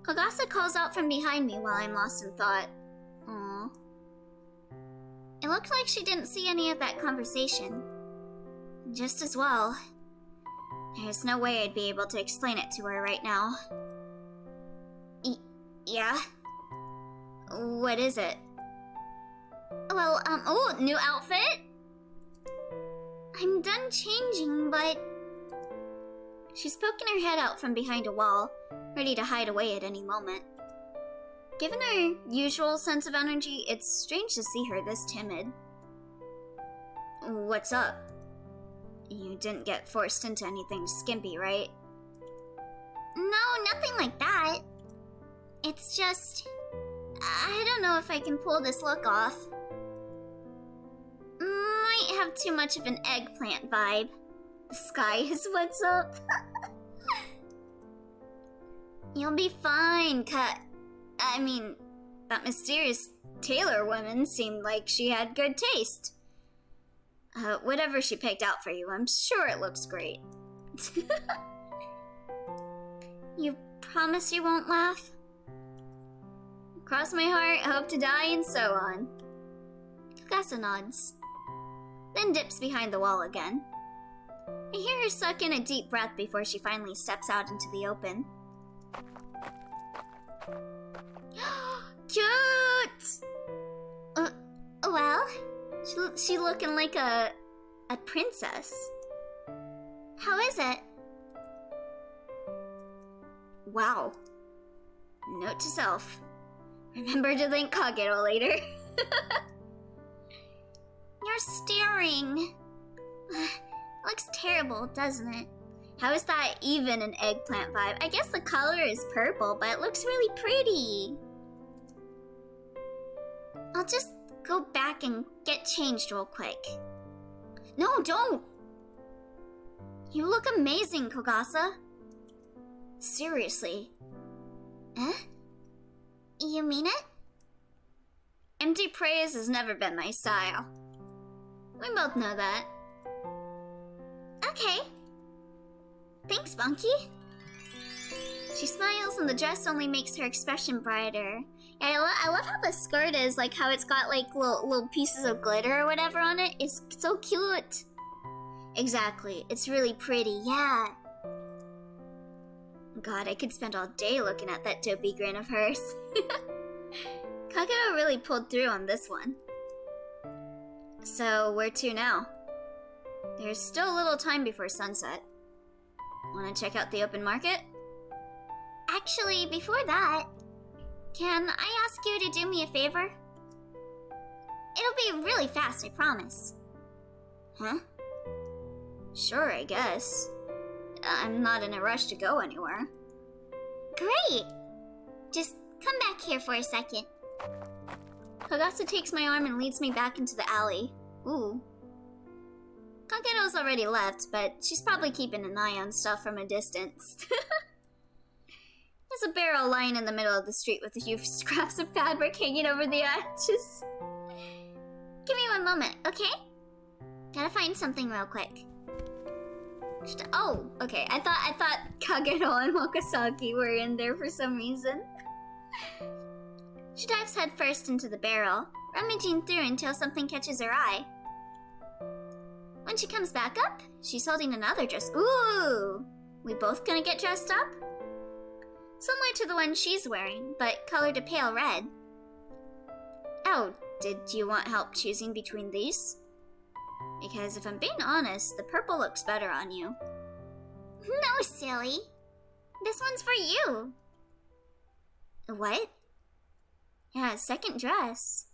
Kagasa calls out from behind me while I'm lost in thought. Aww. It looked like she didn't see any of that conversation. Just as well. There's no way I'd be able to explain it to her right now. Yeah? What is it? Well, oh, new outfit? I'm done changing, but... She's poking her head out from behind a wall, ready to hide away at any moment. Given her usual sense of energy, it's strange to see her this timid. What's up? You didn't get forced into anything skimpy, right? No, nothing like that. It's just... I don't know if I can pull this look off. Might have too much of an eggplant vibe. The sky is what's up. You'll be fine, I mean, that mysterious tailor woman seemed like she had good taste. Whatever she picked out for you, I'm sure it looks great. You promise you won't laugh? Cross my heart, hope to die, and so on. Kagasa nods, then dips behind the wall again. I hear her suck in a deep breath before she finally steps out into the open. Cute! Well, she looking like a princess. How is it? Wow. Note to self. Remember to thank Kagero later. You're staring. Looks terrible, doesn't it? How is that even an eggplant vibe? I guess the color is purple, but it looks really pretty. I'll just go back and get changed real quick. No, don't! You look amazing, Kogasa. Seriously. Eh? You mean it? Empty praise has never been my style. We both know that. Okay. Thanks, Bunky. She smiles and the dress only makes her expression brighter. Yeah, I love how the skirt is, like how it's got like little pieces of glitter or whatever on it. It's so cute. Exactly, it's really pretty, yeah. God, I could spend all day looking at that dopey grin of hers. Kagero really pulled through on this one. So, where to now? There's still a little time before sunset. Wanna check out the open market? Actually, before that, can I ask you to do me a favor? It'll be really fast, I promise. Huh? Sure, I guess. I'm not in a rush to go anywhere. Great! Just come back here for a second. Kogasa takes my arm and leads me back into the alley. Ooh. Kagero's already left, but she's probably keeping an eye on stuff from a distance. There's a barrel lying in the middle of the street with a few scraps of fabric hanging over the edges. Give me one moment, okay? Gotta find something real quick. Oh, okay. I thought Kagero and Wakasaki were in there for some reason. She dives headfirst into the barrel, rummaging through until something catches her eye. When she comes back up, she's holding another dress. Ooh! We both gonna get dressed up? Similar to the one she's wearing, but colored a pale red. Oh, did you want help choosing between these? Because if I'm being honest, the purple looks better on you. No, silly. This one's for you. What? Yeah, second dress.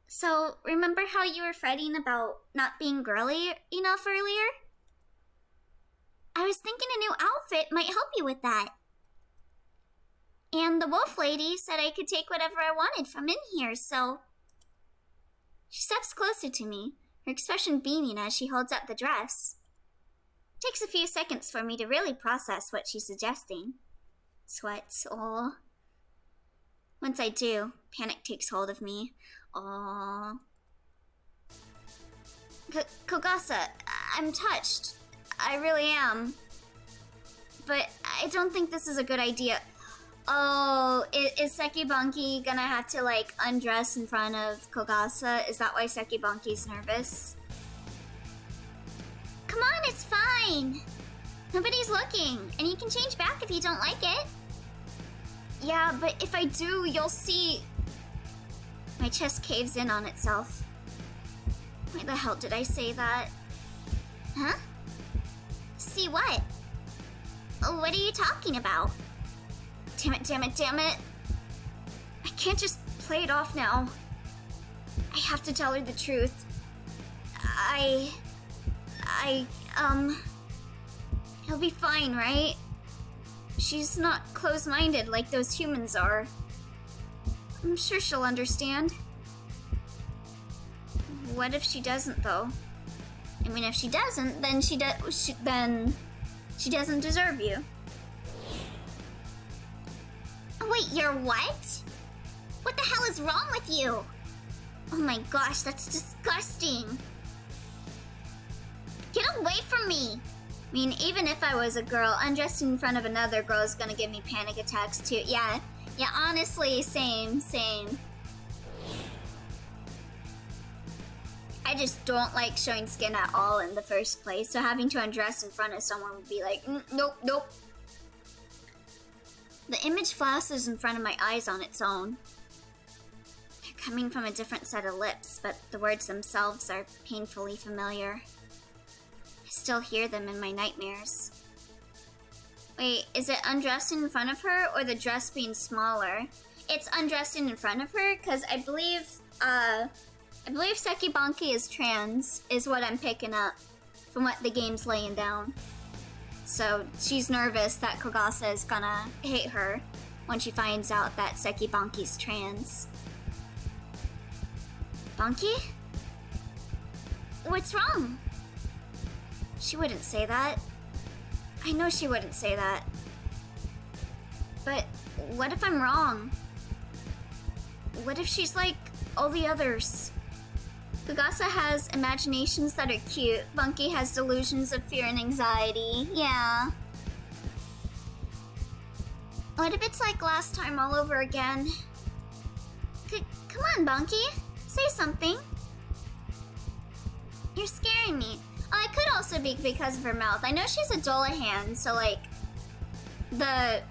So, remember how you were fretting about not being girly enough earlier? I was thinking a new outfit might help you with that. And the wolf lady said I could take whatever I wanted from in here, so... She steps closer to me, her expression beaming as she holds up the dress. It takes a few seconds for me to really process what she's suggesting. Sweats, aww. Once I do, panic takes hold of me. Aww. Kogasa, I'm touched. I really am. But I don't think this is a good idea. Oh, is Sekibanki gonna have to, like, undress in front of Kogasa? Is that why Sekibanki's nervous? Come on, it's fine! Nobody's looking, and you can change back if you don't like it. Yeah, but if I do, you'll see... My chest caves in on itself. Why the hell did I say that? Huh? See what? What are you talking about? Damn it, damn it, damn it. I can't just play it off now. I have to tell her the truth. It'll be fine, right? She's not close-minded like those humans are. I'm sure she'll understand. What if she doesn't, though? I mean, if she doesn't, then she doesn't deserve you. Wait, you're what? What the hell is wrong with you? Oh my gosh, that's disgusting. Get away from me! I mean, even if I was a girl, undressing in front of another girl is gonna give me panic attacks too. Yeah, honestly, same. I just don't like showing skin at all in the first place, so having to undress in front of someone would be like, nope. The image flashes in front of my eyes on its own. They're coming from a different set of lips, but the words themselves are painfully familiar. I still hear them in my nightmares. Wait, is it undressing in front of her or the dress being smaller? It's undressing in front of her because I believe Seki Banki is trans, is what I'm picking up from what the game's laying down. So she's nervous that Kogasa is gonna hate her when she finds out that Seki Banki's trans. Banki? What's wrong? She wouldn't say that. I know she wouldn't say that. But what if I'm wrong? What if she's like all the others? Kogasa has imaginations that are cute. Banki has delusions of fear and anxiety. Yeah. What if it's like last time all over again? Come on, Banki. Say something. You're scaring me. Oh, it could also be because of her mouth. I know she's a Dullahan, so like the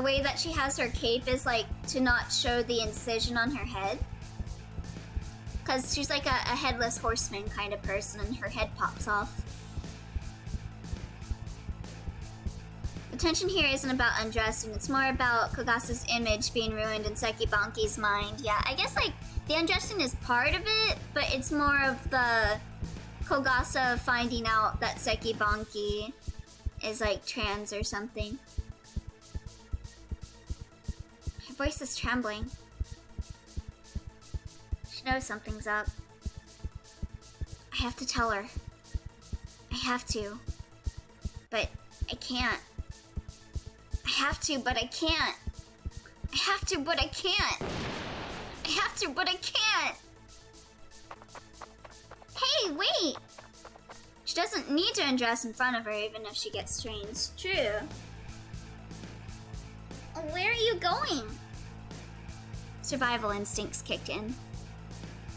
way that she has her cape is like to not show the incision on her head. Cause she's like a headless horseman kind of person and her head pops off. The tension here isn't about undressing, it's more about Kogasa's image being ruined in Seki Banki's mind. Yeah, I guess like the undressing is part of it, but it's more of the Kogasa finding out that Seki Banki is like trans or something. Her voice is trembling. She knows something's up. I have to tell her. I have to. But I can't. I have to, but I can't. I have to, but I can't. I have to, but I can't. Hey, wait! She doesn't need to undress in front of her even if she gets strange. True. Where are you going? Survival instincts kicked in.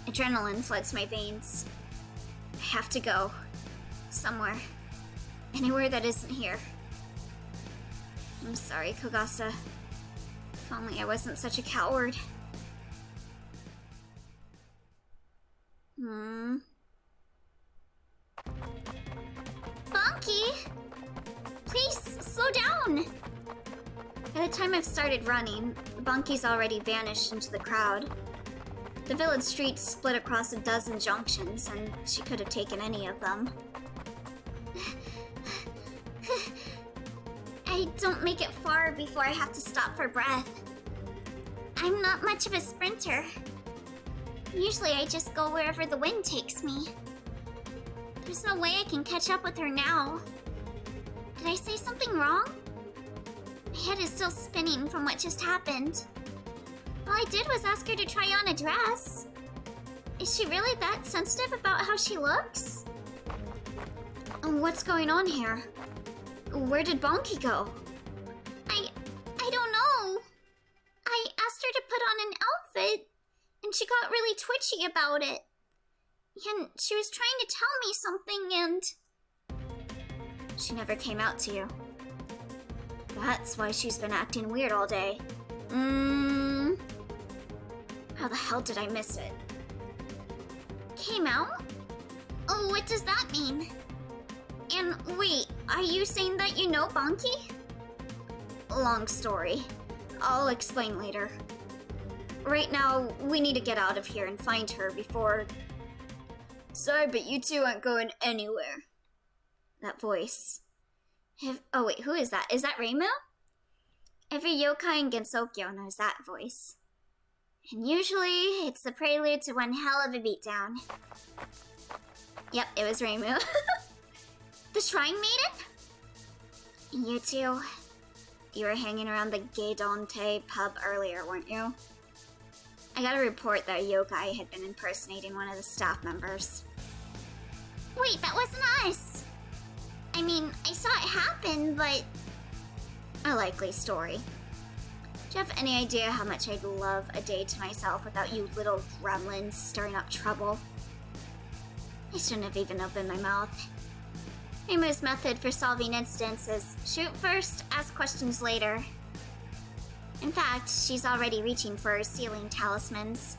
Adrenaline floods my veins. I have to go. Somewhere. Anywhere that isn't here. I'm sorry, Kogasa. If only I wasn't such a coward. Banki! Please, slow down! By the time I've started running, Banki's already vanished into the crowd. The village streets split across a dozen junctions, and she could have taken any of them. I don't make it far before I have to stop for breath. I'm not much of a sprinter. Usually I just go wherever the wind takes me. There's no way I can catch up with her now. Did I say something wrong? My head is still spinning from what just happened. All I did was ask her to try on a dress. Is she really that sensitive about how she looks? What's going on here? Where did Banki go? I don't know. I asked her to put on an outfit, and she got really twitchy about it. And she was trying to tell me something, and... She never came out to you. That's why she's been acting weird all day. How the hell did I miss it? Came out? Oh, what does that mean? And wait, are you saying that you know Banki? Long story. I'll explain later. Right now, we need to get out of here and find her before... Sorry, but you two aren't going anywhere. That voice. Oh wait, who is that? Is that Reimu? Every yokai in Gensokyo knows that voice. And usually, it's the prelude to one hell of a beatdown. Yep, it was Reimu. The Shrine Maiden? You two, you were hanging around the Geidonte pub earlier, weren't you? I got a report that a yokai had been impersonating one of the staff members. Wait, that wasn't us! I mean, I saw it happen, but... A likely story. Do you have any idea how much I'd love a day to myself without you little gremlins stirring up trouble? I shouldn't have even opened my mouth. Reimu's method for solving incidents is shoot first, ask questions later. In fact, she's already reaching for her ceiling talismans.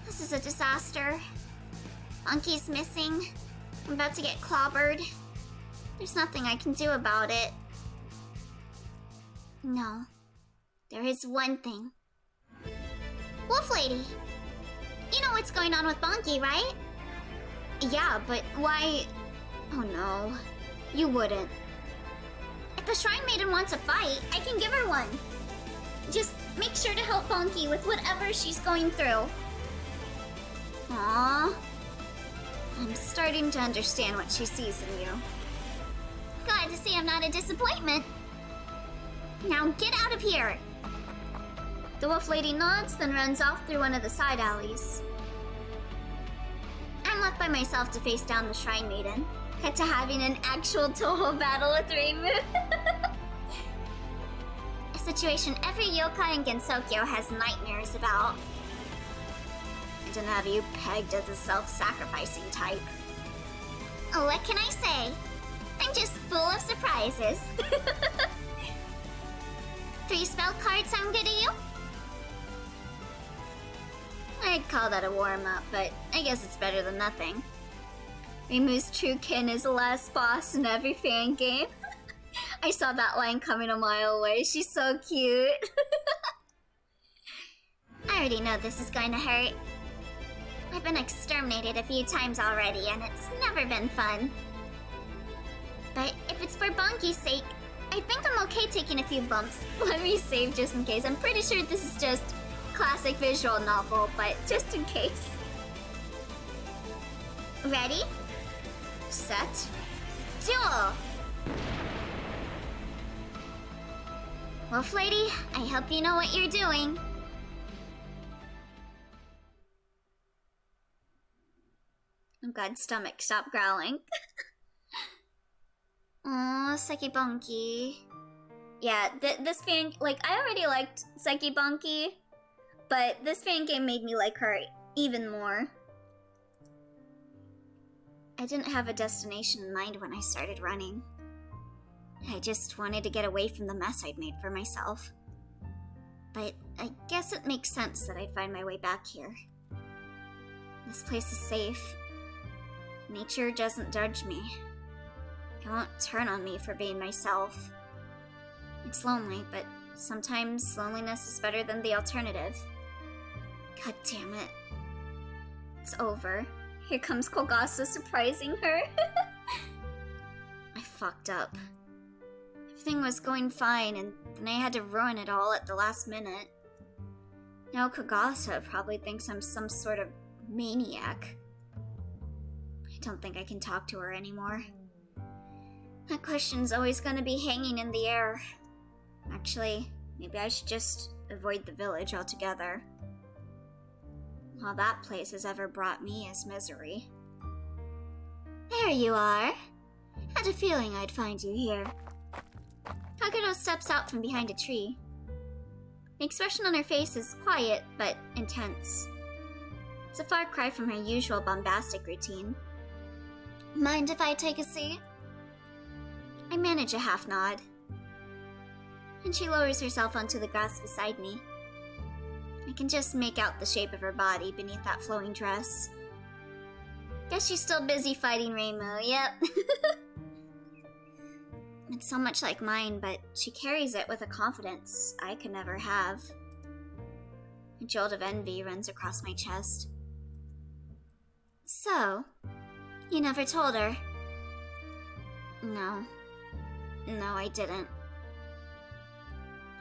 This is a disaster. Banki's missing. I'm about to get clobbered. There's nothing I can do about it. No. There is one thing. Wolf Lady! You know what's going on with Bonky, right? Yeah, but why... Oh no. You wouldn't. If the Shrine Maiden wants a fight, I can give her one. Just make sure to help Bonky with whatever she's going through. Aww. I'm starting to understand what she sees in you. Glad to see I'm not a disappointment. Now get out of here! The Wolf Lady nods, then runs off through one of the side alleys. I'm left by myself to face down the Shrine Maiden. Cut to having an actual Touhou battle with Reimu. A situation every yokai in Gensokyo has nightmares about. I didn't have you pegged as a self-sacrificing type. Oh, what can I say? I'm just full of surprises. 3 spell cards sound good to you? I'd call that a warm-up, but I guess it's better than nothing. Reimu's true kin is the last boss in every fan game. I saw that line coming a mile away. She's so cute. I already know this is going to hurt. I've been exterminated a few times already, and it's never been fun. But if it's for Bonky's sake, I think I'm okay taking a few bumps. Let me save just in case. I'm pretty sure this is just classic visual novel, but just in case. Ready? Set. Duel! Wolf Lady, I hope you know what you're doing. Oh god, stomach, stop growling. Aww, Seki Bonky. Yeah, this fan, like, I already liked Seki Bonky, but this fan game made me like her even more. I didn't have a destination in mind when I started running. I just wanted to get away from the mess I'd made for myself. But I guess it makes sense that I'd find my way back here. This place is safe. Nature doesn't judge me. It won't turn on me for being myself. It's lonely, but sometimes loneliness is better than the alternative. God damn it. It's over. Here comes Kogasa surprising her. I fucked up. Everything was going fine, and then I had to ruin it all at the last minute. Now Kogasa probably thinks I'm some sort of maniac. I don't think I can talk to her anymore. That question's always gonna be hanging in the air. Actually, maybe I should just avoid the village altogether. All that place has ever brought me is misery. There you are. Had a feeling I'd find you here. Kagero steps out from behind a tree. The expression on her face is quiet, but intense. It's a far cry from her usual bombastic routine. Mind if I take a seat? I manage a half nod. And she lowers herself onto the grass beside me. I can just make out the shape of her body beneath that flowing dress. Guess she's still busy fighting Reimu, yep. It's so much like mine, but she carries it with a confidence I could never have. A jolt of envy runs across my chest. So, you never told her? No, I didn't.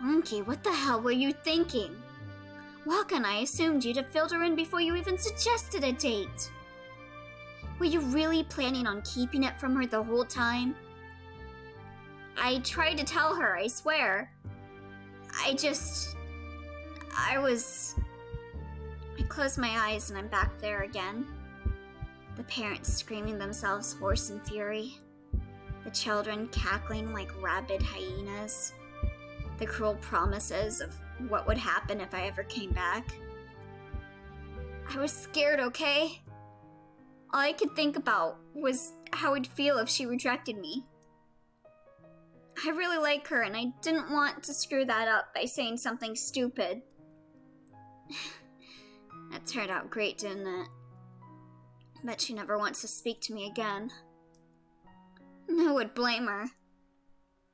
Bonky, what the hell were you thinking? Walk and I assumed you'd have filled her in before you even suggested a date. Were you really planning on keeping it from her the whole time? I tried to tell her, I swear. I close my eyes and I'm back there again. The parents screaming themselves hoarse in fury. The children cackling like rabid hyenas. The cruel promises of what would happen if I ever came back. I was scared, okay? All I could think about was how it'd feel if she rejected me. I really like her, and I didn't want to screw that up by saying something stupid. That turned out great, didn't it? Bet she never wants to speak to me again. Who would blame her?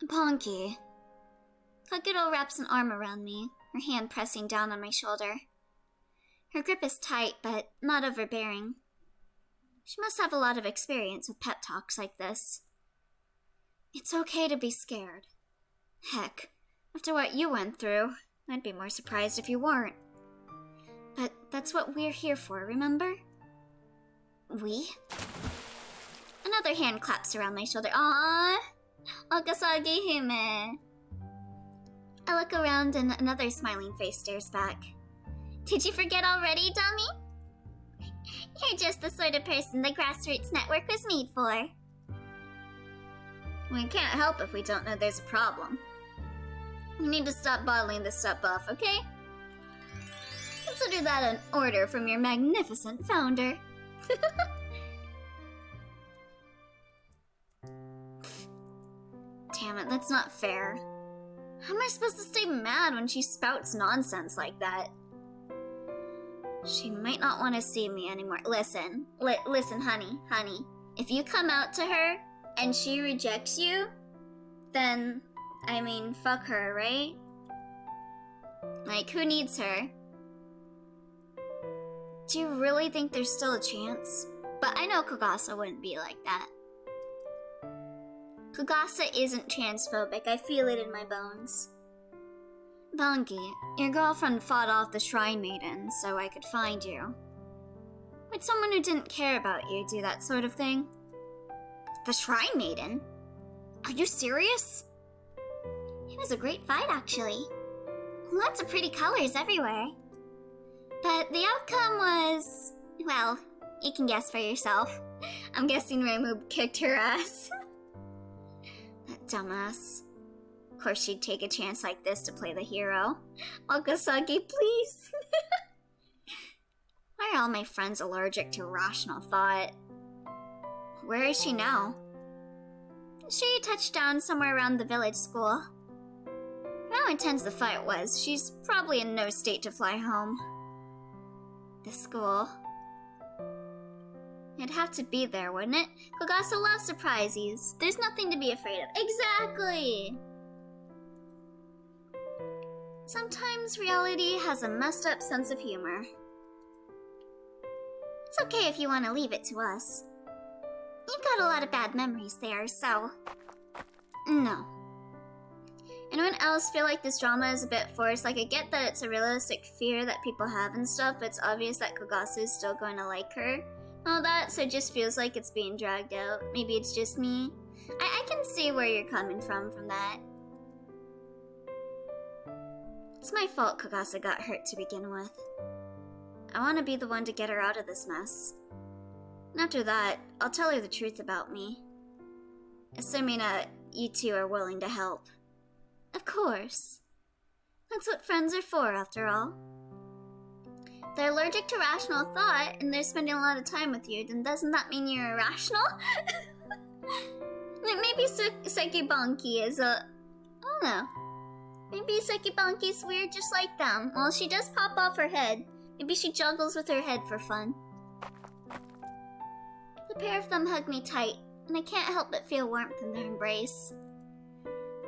Bonky. Kagero wraps an arm around me, her hand pressing down on my shoulder. Her grip is tight, but not overbearing. She must have a lot of experience with pep talks like this. It's okay to be scared. Heck, after what you went through, I'd be more surprised if you weren't. But that's what we're here for, remember? We? Another hand claps around my shoulder. Aww! Okasagi Hime. I look around and another smiling face stares back. Did you forget already, dummy? You're just the sort of person the Grassroots Network was made for. We can't help if we don't know there's a problem. You need to stop bottling this stuff up, okay? Consider that an order from your magnificent founder. Damn it, that's not fair. How am I supposed to stay mad when she spouts nonsense like that? She might not want to see me anymore. Listen, listen, honey. If you come out to her and she rejects you, then, I mean, fuck her, right? Like, who needs her? Do you really think there's still a chance? But I know Kogasa wouldn't be like that. Kogasa isn't transphobic, I feel it in my bones. Bonky, your girlfriend fought off the Shrine Maiden so I could find you. Would someone who didn't care about you do that sort of thing? The Shrine Maiden? Are you serious? It was a great fight, actually. Lots of pretty colors everywhere. But the outcome was... well, you can guess for yourself. I'm guessing Reimu kicked her ass. That dumbass. Of course she'd take a chance like this to play the hero. Okasagi, please. Why are all my friends allergic to rational thought? Where is she now? She touched down somewhere around the village school. For how intense the fight was, she's probably in no state to fly home. The school. It'd have to be there, wouldn't it? Kogasa loves surprises. There's nothing to be afraid of. Exactly! Sometimes reality has a messed up sense of humor. It's okay if you want to leave it to us. You've got a lot of bad memories there, so... no. Anyone else feel like this drama is a bit forced? Like, I get that it's a realistic fear that people have and stuff, but it's obvious that Kogasa is still going to like her. All that, so it just feels like it's being dragged out. Maybe it's just me. I can see where you're coming from that. It's my fault Kogasa got hurt to begin with. I want to be the one to get her out of this mess. And after that, I'll tell her the truth about me. Assuming you two are willing to help. Of course. That's what friends are for, after all. If they're allergic to rational thought, and they're spending a lot of time with you, then doesn't that mean you're irrational? Maybe Sekibanki is a... I don't know. Maybe Sekibanki's weird just like them. Well, she does pop off her head. Maybe she juggles with her head for fun. The pair of them hug me tight, and I can't help but feel warmth in their embrace.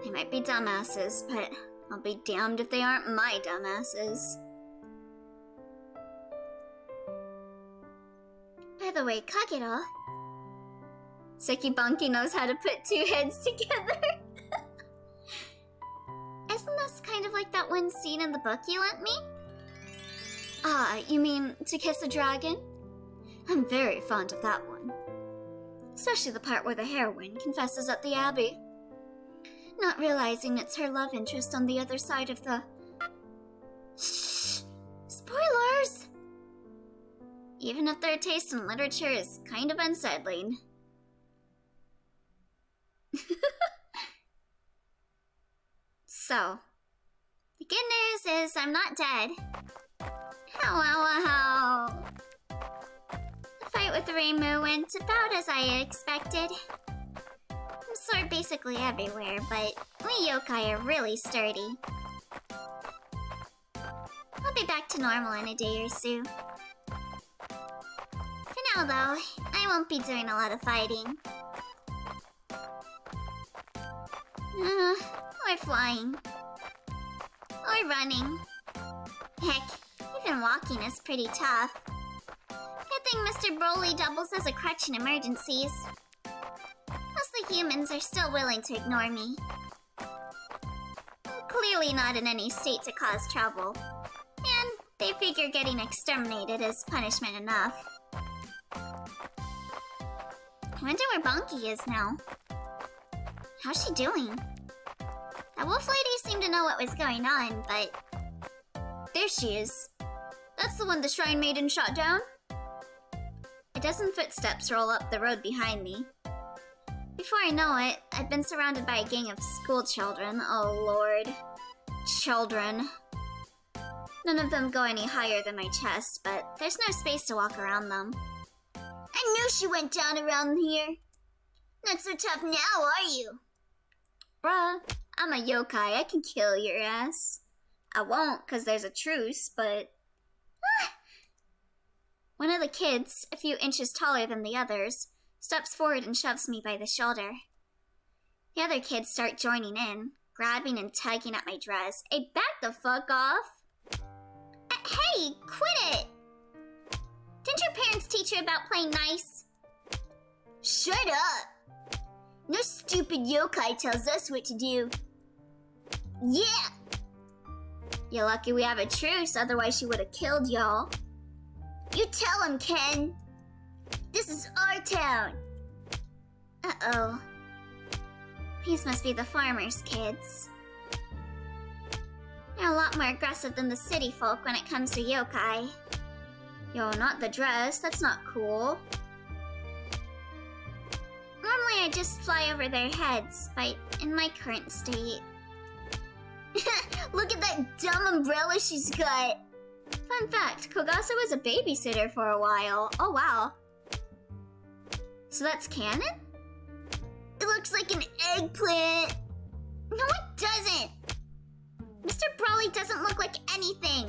They might be dumbasses, but I'll be damned if they aren't my dumbasses. By the way, Kagero... Sekibanki knows how to put two heads together. Isn't this kind of like that one scene in the book you lent me? Ah, you mean To Kiss a Dragon? I'm very fond of that one. Especially the part where the heroine confesses at the Abbey. Not realizing it's her love interest on the other side of the... Shh! Spoilers! Even if their taste in literature is kind of unsettling. So, the good news is I'm not dead. How. The fight with Reimu went about as I expected. I'm sore basically everywhere, but we yokai are really sturdy. I'll be back to normal in a day or so. For now, though, I won't be doing a lot of fighting. Or flying. Or running. Heck, even walking is pretty tough. Good thing Mr. Broly doubles as a crutch in emergencies. Mostly humans are still willing to ignore me. I'm clearly not in any state to cause trouble. And they figure getting exterminated is punishment enough. I wonder where Bonky is now. How's she doing? That wolf lady seemed to know what was going on, but... There she is. That's the one the Shrine Maiden shot down? A dozen footsteps roll up the road behind me. Before I know it, I've been surrounded by a gang of school children. Oh lord. Children. None of them go any higher than my chest, but there's no space to walk around them. I knew she went down around here. Not so tough now, are you? Bruh, I'm a yokai. I can kill your ass. I won't, cause there's a truce, but... One of the kids, a few inches taller than the others, steps forward and shoves me by the shoulder. The other kids start joining in, grabbing and tugging at my dress. Hey, back the fuck off! Hey, quit it! Didn't your parents teach you about playing nice? Shut up! No stupid yokai tells us what to do. Yeah! You're lucky we have a truce, otherwise she would have killed y'all. You tell him, Ken! This is our town! Uh-oh. These must be the farmers' kids. They're a lot more aggressive than the city folk when it comes to yokai. Yo, not the dress, that's not cool. Normally I just fly over their heads, but in my current state... Look at that dumb umbrella she's got! Fun fact, Kogasa was a babysitter for a while. Oh wow. So that's canon? It looks like an eggplant! No, it doesn't! Mr. Broly doesn't look like anything!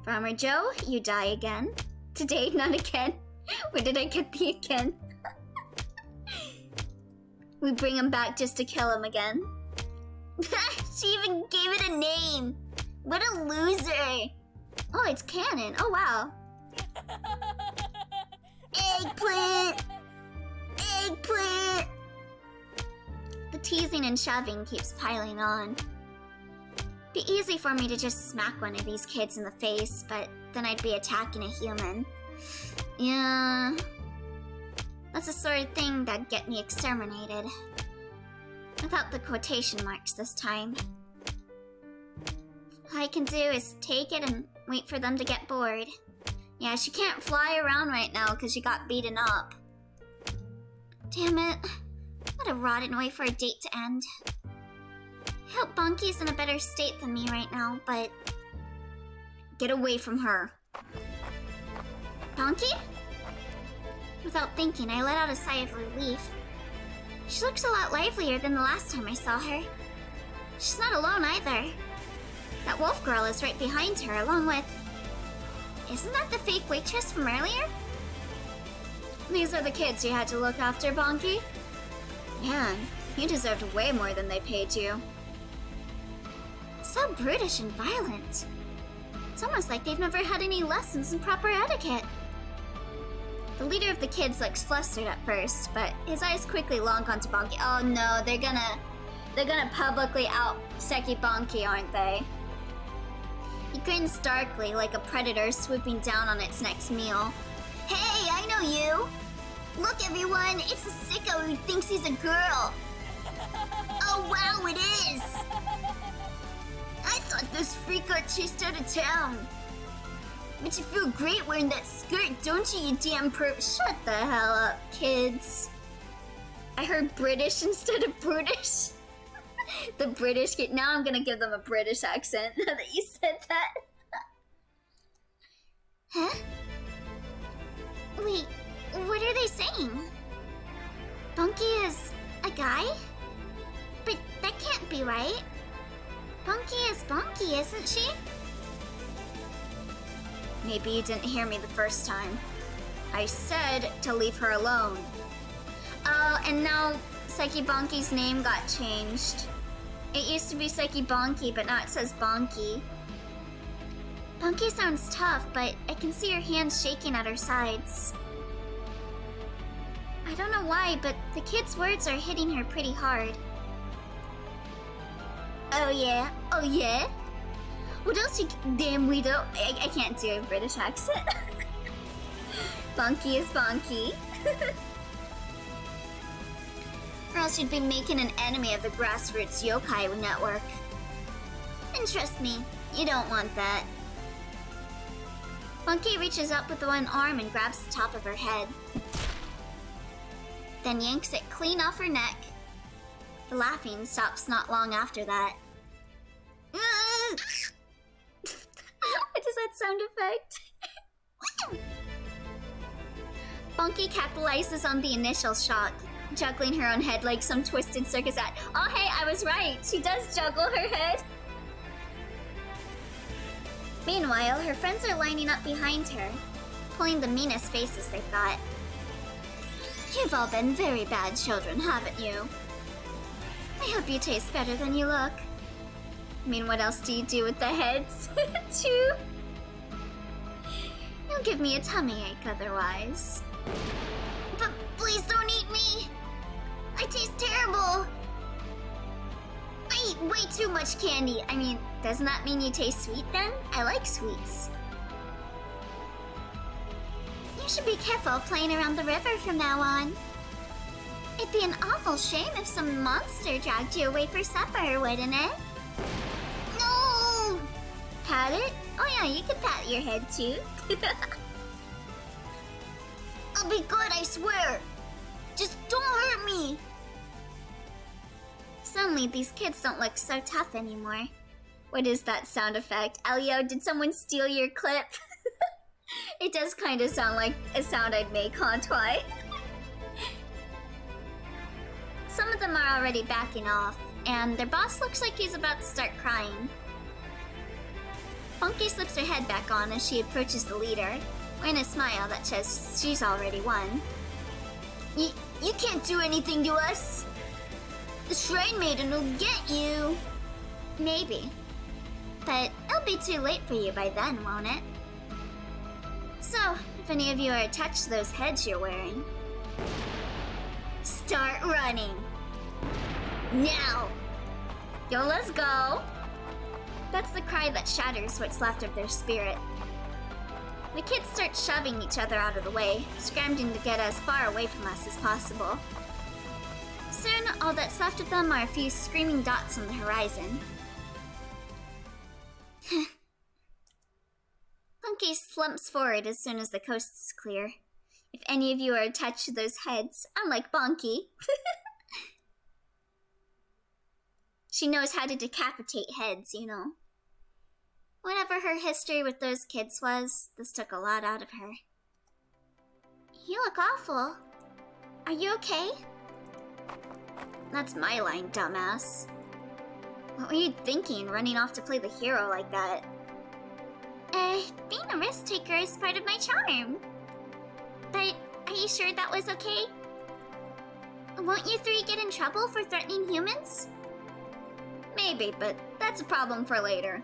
Farmer Joe, you die again. Today, not again. Where did I get the again? We bring him back just to kill him again. She even gave it a name! What a loser! Oh, it's canon. Oh, wow. Eggplant! Eggplant! The teasing and shoving keeps piling on. Be easy for me to just smack one of these kids in the face, but then I'd be attacking a human. Yeah... That's the sort of thing that'd get me exterminated. Without the quotation marks this time. All I can do is take it and wait for them to get bored. Yeah, she can't fly around right now because she got beaten up. Damn it. What a rotten way for a date to end. I hope Bonky's in a better state than me right now, but... Get away from her. Bonky? Without thinking, I let out a sigh of relief. She looks a lot livelier than the last time I saw her. She's not alone either. That wolf girl is right behind her, along with... Isn't that the fake waitress from earlier? These are the kids you had to look after, Bonky. Man, you deserved way more than they paid you. So brutish and violent. It's almost like they've never had any lessons in proper etiquette. The leader of the kids looks flustered at first, but his eyes quickly lock onto Bonky. Oh no, they're gonna publicly out Seki Bonky, aren't they? He grins darkly like a predator swooping down on its next meal. Hey, I know you! Look everyone, it's a sicko who thinks he's a girl! Oh wow, it is! I thought this freak got chased out of town. But you feel great wearing that skirt, don't you, you damn Shut the hell up, kids. I heard British instead of brutish. The British kid. Now I'm gonna give them a British accent now that you said that. Huh? Wait, what are they saying? Bonky is a guy? But that can't be right. Bonky is Bonky, isn't she? Maybe you didn't hear me the first time. I said to leave her alone. Oh, and now Psyche Bonky's name got changed. It used to be Psyche Bonky, but now it says Bonky. Bonky sounds tough, but I can see her hands shaking at her sides. I don't know why, but the kid's words are hitting her pretty hard. Oh yeah? Oh yeah? What else you damn weirdo? I can't do a British accent. Bonky is bonky. Or else you'd be making an enemy of the grassroots Yokai network. And trust me, you don't want that. Bonky reaches up with one arm and grabs the top of her head. Then yanks it clean off her neck. The laughing stops not long after that. What is that sound effect? Bonky capitalizes on the initial shock, juggling her own head like some twisted circus act. Oh hey, I was right! She does juggle her head! Meanwhile, her friends are lining up behind her, pulling the meanest faces they've got. You've all been very bad children, haven't you? I hope you taste better than you look. I mean, what else do you do with the heads? Chew? You'll give me a tummy ache otherwise. But please don't eat me! I taste terrible! I eat way too much candy. I mean, doesn't that mean you taste sweet then? I like sweets. You should be careful playing around the river from now on. It'd be an awful shame if some monster dragged you away for supper, wouldn't it? No! Pat it? Oh yeah, you can pat your head too. I'll be good, I swear. Just don't hurt me. Suddenly, these kids don't look so tough anymore. What is that sound effect? Elio, did someone steal your clip? It does kind of sound like a sound I'd make, huh, Twy? Some of them are already backing off, and their boss looks like he's about to start crying. Bonky slips her head back on as she approaches the leader, wearing a smile that says she's already won. You can't do anything to us! The Shrine Maiden will get you! Maybe. But it'll be too late for you by then, won't it? So, if any of you are attached to those heads you're wearing, start running! Now! Yo, let's go! That's the cry that shatters what's left of their spirit. The kids start shoving each other out of the way, scrambling to get as far away from us as possible. Soon, all that's left of them are a few screaming dots on the horizon. Bonky slumps forward as soon as the coast is clear. If any of you are attached to those heads, unlike Bonky. She knows how to decapitate heads, you know. Whatever her history with those kids was, this took a lot out of her. You look awful. Are you okay? That's my line, dumbass. What were you thinking, running off to play the hero like that? Being a risk taker is part of my charm. But are you sure that was okay? Won't you three get in trouble for threatening humans? Maybe, but that's a problem for later.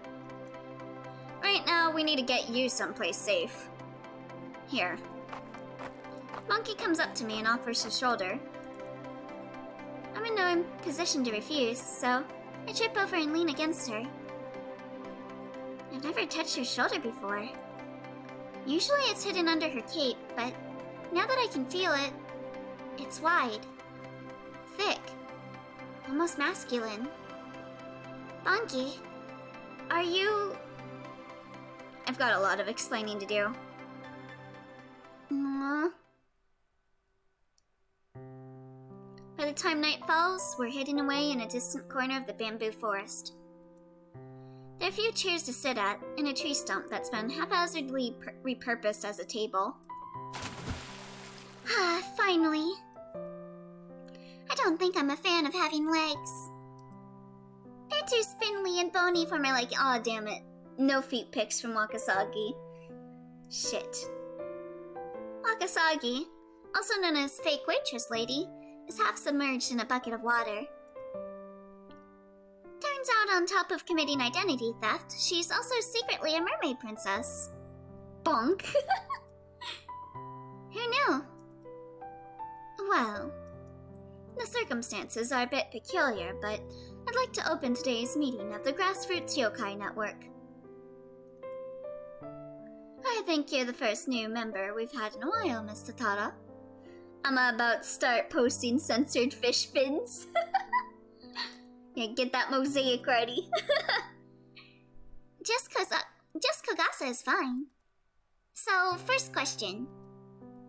Right now, we need to get you someplace safe. Here. Monkey comes up to me and offers his shoulder. I'm in no position to refuse, so I trip over and lean against her. I've never touched her shoulder before. Usually it's hidden under her cape, but now that I can feel it, it's wide, thick, almost masculine. Bonky, are you... I've got a lot of explaining to do. Aww. By the time night falls, we're hidden away in a distant corner of the bamboo forest. There are a few chairs to sit at, and a tree stump that's been haphazardly repurposed as a table. Ah, finally. I don't think I'm a fan of having legs. They're too spindly and bony for my liking. Aw, damn it. No feet pics from Wakasagi. Shit. Wakasagi, also known as Fake Waitress Lady, is half submerged in a bucket of water. Turns out on top of committing identity theft, she's also secretly a mermaid princess. Bonk. Who knew? Well, the circumstances are a bit peculiar, but I'd like to open today's meeting of the Grassroots Yokai Network. I think you're the first new member we've had in a while, Mr. Tara. I'm about to start posting censored fish fins. Yeah, get that mosaic ready. Just Kagasa is fine. So, first question.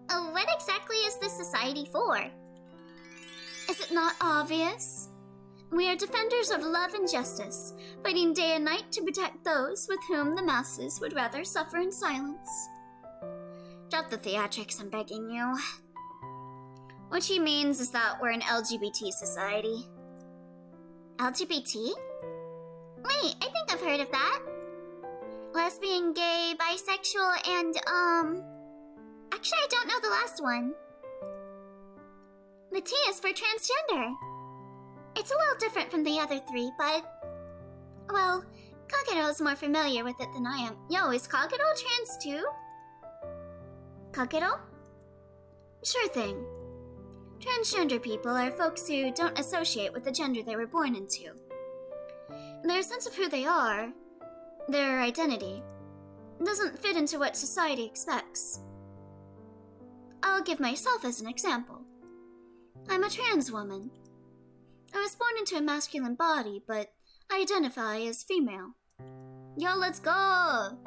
What exactly is this society for? Is it not obvious? We are defenders of love and justice, fighting day and night to protect those with whom the masses would rather suffer in silence. Drop the theatrics, I'm begging you. What she means is that we're an LGBT society. LGBT? Wait, I think I've heard of that. Lesbian, gay, bisexual, and, actually, I don't know the last one. The T is for transgender. It's a little different from the other three, but... Well, Kagero's more familiar with it than I am. Yo, is Kagero trans too? Kagero? Sure thing. Transgender people are folks who don't associate with the gender they were born into. Their sense of who they are, their identity, doesn't fit into what society expects. I'll give myself as an example. I'm a trans woman. I was born into a masculine body, but I identify as female. Yo, let's go!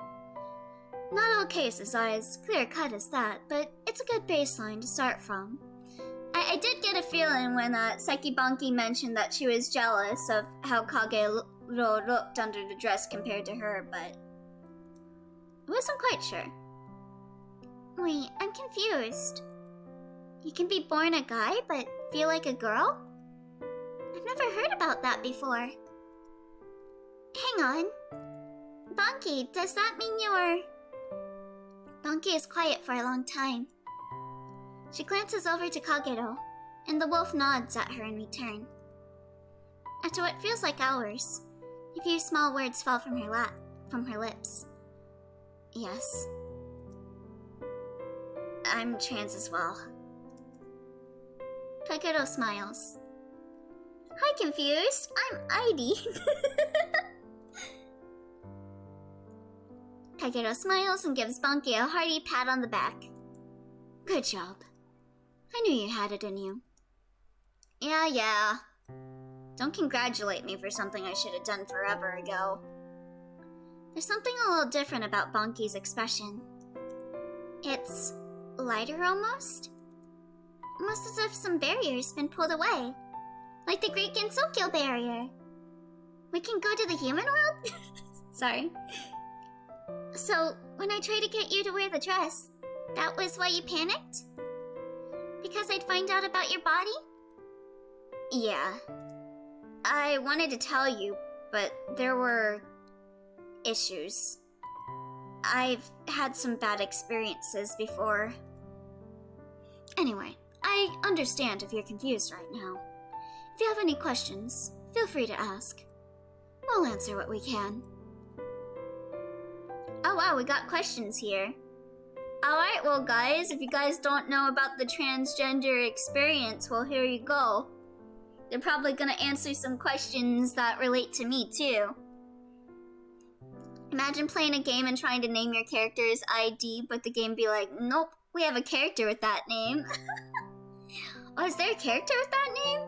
Not all cases are as clear-cut as that, but it's a good baseline to start from. I did get a feeling when Seki Banki mentioned that she was jealous of how Kagero looked under the dress compared to her, but I wasn't quite sure. Wait, I'm confused. You can be born a guy, but feel like a girl? I've never heard about that before. Hang on. Banki, does that mean you're... Banki is quiet for a long time. She glances over to Kagero, and the wolf nods at her in return. After what feels like hours, a few small words fall from her lips. Yes. I'm trans as well. Kagero smiles. Hi, confused. I'm Heidi. Kagero smiles and gives Banki a hearty pat on the back. Good job. I knew you had it in you. Yeah. Don't congratulate me for something I should have done forever ago. There's something a little different about Banki's expression. It's lighter almost? Almost as if some barrier's been pulled away. Like the Great Gensokyo barrier. We can go to the human world? Sorry. So, when I tried to get you to wear the dress, that was why you panicked? Because I'd find out about your body? Yeah. I wanted to tell you, but there were issues. I've had some bad experiences before. Anyway, I understand if you're confused right now. If you have any questions, feel free to ask. We'll answer what we can. Oh wow, we got questions here. Alright, well guys, if you guys don't know about the transgender experience, well here you go. They're probably gonna answer some questions that relate to me too. Imagine playing a game and trying to name your character's ID, but the game be like, nope, we have a character with that name. Oh, is there a character with that name?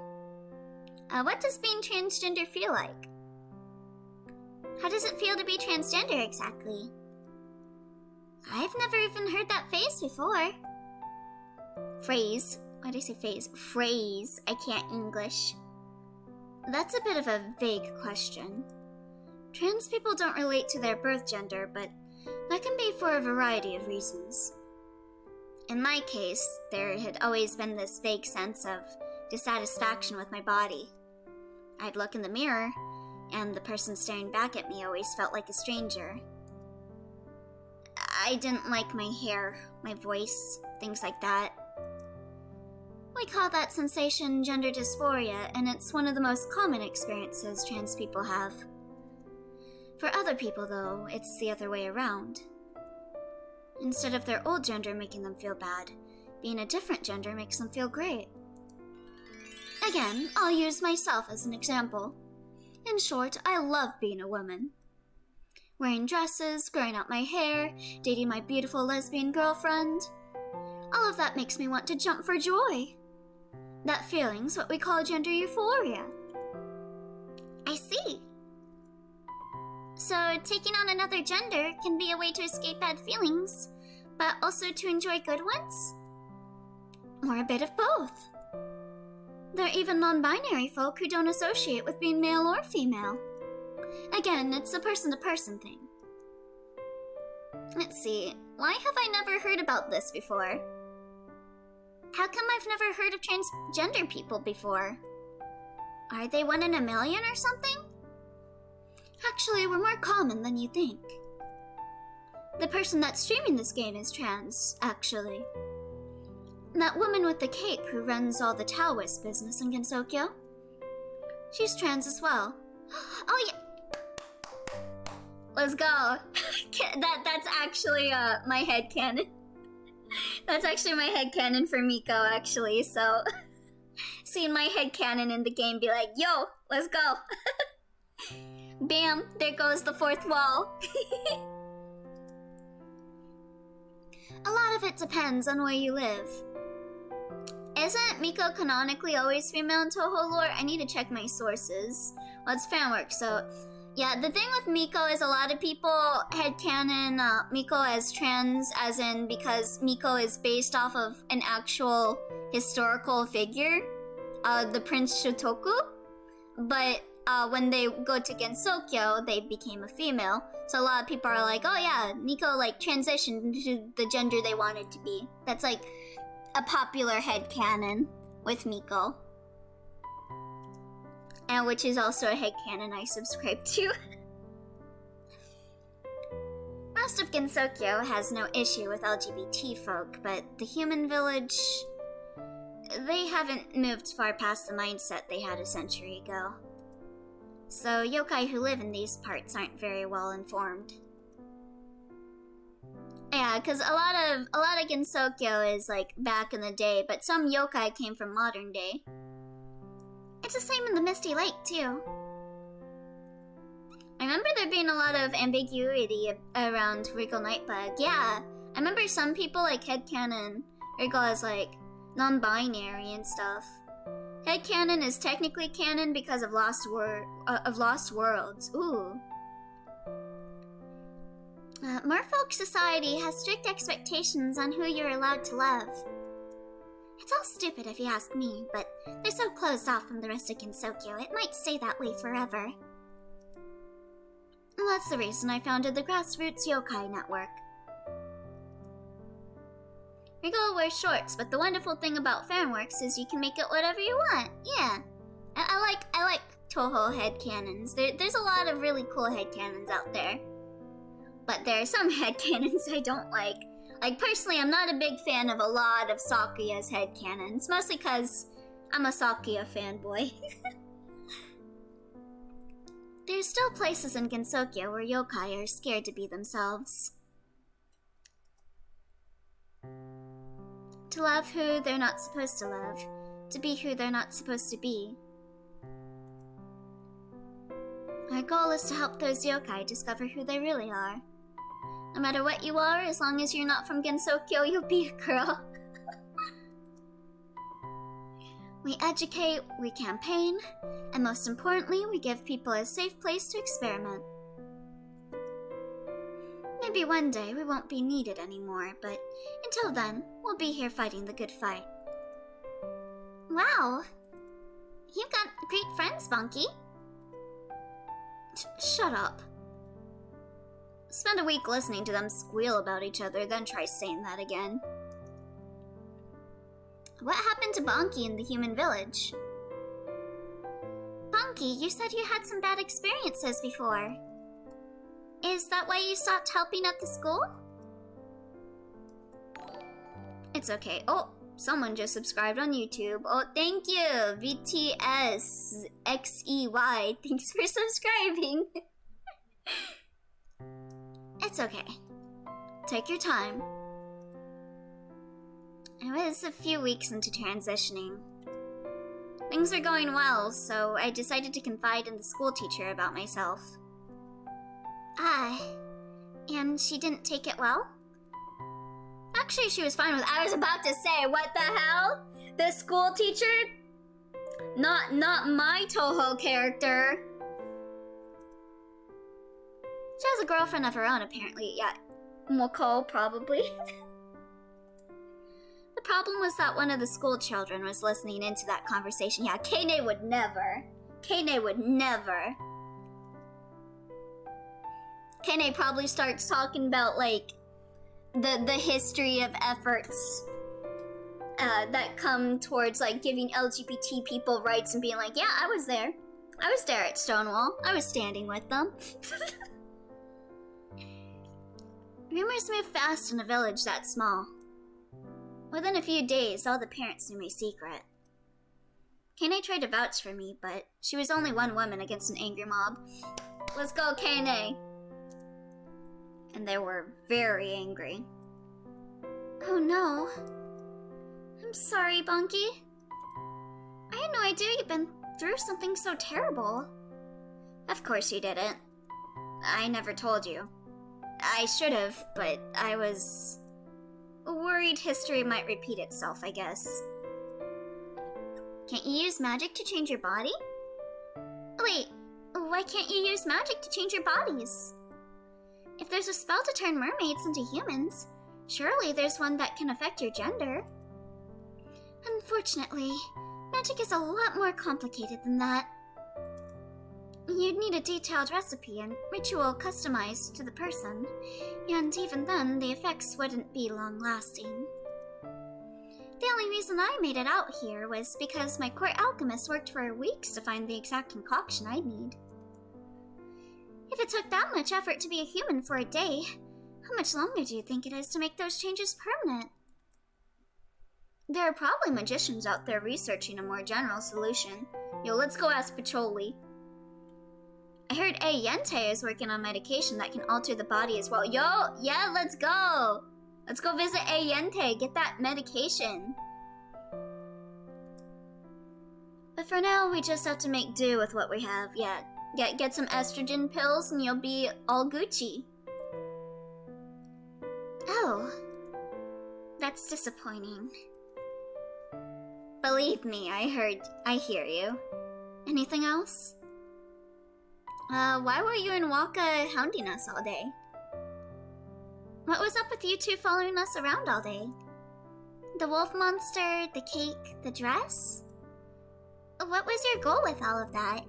What does being transgender feel like? How does it feel to be transgender exactly? I've never even heard that phrase before. Phrase? Why did I say phase? Phrase. I can't English. That's a bit of a vague question. Trans people don't relate to their birth gender, but that can be for a variety of reasons. In my case, there had always been this vague sense of dissatisfaction with my body. I'd look in the mirror, and the person staring back at me always felt like a stranger. I didn't like my hair, my voice, things like that. We call that sensation gender dysphoria, and it's one of the most common experiences trans people have. For other people, though, it's the other way around. Instead of their old gender making them feel bad, being a different gender makes them feel great. Again, I'll use myself as an example. In short, I love being a woman. Wearing dresses, growing out my hair, dating my beautiful lesbian girlfriend. All of that makes me want to jump for joy. That feeling's what we call gender euphoria. I see. So, taking on another gender can be a way to escape bad feelings, but also to enjoy good ones? Or a bit of both. There are even non-binary folk who don't associate with being male or female. Again, it's a person-to-person thing. Let's see, why have I never heard about this before? How come I've never heard of transgender people before? Are they 1 in a million or something? Actually, we're more common than you think. The person that's streaming this game is trans, actually. That woman with the cape who runs all the Taoist business in Gensokyo. She's trans as well. Oh yeah! Let's go! That's actually my headcanon. That's actually my headcanon for Miko, actually, so... Seeing my headcanon in the game be like, yo, let's go! Bam! There goes the fourth wall! A lot of it depends on where you live. Isn't Miko canonically always female in Touhou lore? I need to check my sources. Well, it's fanwork, so... Yeah, the thing with Miko is a lot of people headcanon Miko as trans, as in because Miko is based off of an actual historical figure, the Prince Shotoku. But when they go to Gensokyo, they became a female. So a lot of people are like, oh yeah, Miko like transitioned to the gender they wanted to be. That's like a popular headcanon with Miko. And which is also a headcanon I subscribe to. Most of Gensokyo has no issue with LGBT folk, but the human village... they haven't moved far past the mindset they had a century ago. So yokai who live in these parts aren't very well informed. Yeah, because a lot of Gensokyo is like back in the day, but some yokai came from modern day. It's the same in the Misty Lake too. I remember there being a lot of ambiguity around Wriggle Nightbug. Yeah, I remember some people like headcanon Wriggle as like non-binary and stuff. Headcanon is technically canon because of Lost Worlds. Ooh. Merfolk society has strict expectations on who you're allowed to love. It's all stupid if you ask me, but they're so closed off from the rest of Gensokyo, it might stay that way forever. And that's the reason I founded the Grassroots Yokai Network. Wriggle wears shorts, but the wonderful thing about fanworks is you can make it whatever you want. Yeah. I like Touhou headcanons. There's a lot of really cool headcanons out there. But there are some headcanons I don't like. Like, personally, I'm not a big fan of a lot of Sakuya's headcanons, mostly because I'm a Sakuya fanboy. There's still places in Gensokyo where yokai are scared to be themselves. To love who they're not supposed to love, to be who they're not supposed to be. Our goal is to help those yokai discover who they really are. No matter what you are, as long as you're not from Gensokyo, you'll be a girl. We educate, we campaign, and most importantly, we give people a safe place to experiment. Maybe one day we won't be needed anymore, but until then, we'll be here fighting the good fight. Wow! You've got great friends, Bunky. Shut up. Spend a week listening to them squeal about each other, then try saying that again. What happened to Bonky in the human village? Bonky, you said you had some bad experiences before. Is that why you stopped helping at the school? It's okay. Oh, someone just subscribed on YouTube. Oh, thank you, VTSXEY. Thanks for subscribing. It's okay. Take your time. I was a few weeks into transitioning. Things were going well, so I decided to confide in the school teacher about myself. And she didn't take it well? Actually, she was fine with it. I was about to say, what the hell? The school teacher? Not my Touhou character. She has a girlfriend of her own, apparently. Yeah, Moko, probably. The problem was that one of the school children was listening into that conversation. Yeah, Kane would never. Kane would never. Kane probably starts talking about, like, the history of efforts that come towards, like, giving LGBT people rights and being like, yeah, I was there. I was there at Stonewall. I was standing with them. Rumors move fast in a village that small. Within a few days, all the parents knew my secret. Kane tried to vouch for me, but she was only one woman against an angry mob. Let's go, Kane! And they were very angry. Oh no. I'm sorry, Bunky. I had no idea you'd been through something so terrible. Of course you didn't. I never told you. I should have, but I was worried history might repeat itself, I guess. Can't you use magic to change your body? Wait, why can't you use magic to change your bodies? If there's a spell to turn mermaids into humans, surely there's one that can affect your gender. Unfortunately, magic is a lot more complicated than that. You'd need a detailed recipe and ritual customized to the person, and even then, the effects wouldn't be long-lasting. The only reason I made it out here was because my court alchemist worked for weeks to find the exact concoction I'd need. If it took that much effort to be a human for a day, how much longer do you think it is to make those changes permanent? There are probably magicians out there researching a more general solution. Yo, let's go ask Pacholi. I heard Yente is working on medication that can alter the body as well. Yo, yeah, let's go! Let's go visit Yente, get that medication. But for now, we just have to make do with what we have. Yeah, get some estrogen pills and you'll be all Gucci. Oh, that's disappointing. Believe me, I hear you. Anything else? Why were you and Waka hounding us all day? What was up with you two following us around all day? The wolf monster, the cake, the dress? What was your goal with all of that?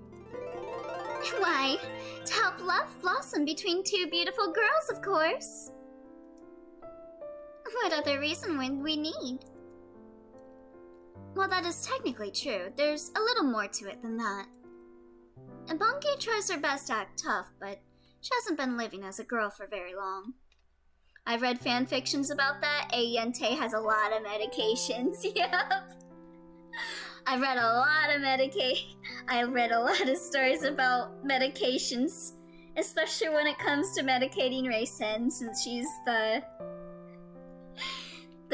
Why, to help love blossom between two beautiful girls, of course. What other reason would we need? Well, that is technically true. There's a little more to it than that. Bunky tries her best to act tough, but she hasn't been living as a girl for very long. I've read fan fictions about that. Yente has a lot of medications. Yep. I've read a lot of stories about medications, especially when it comes to medicating Raysen, since she's the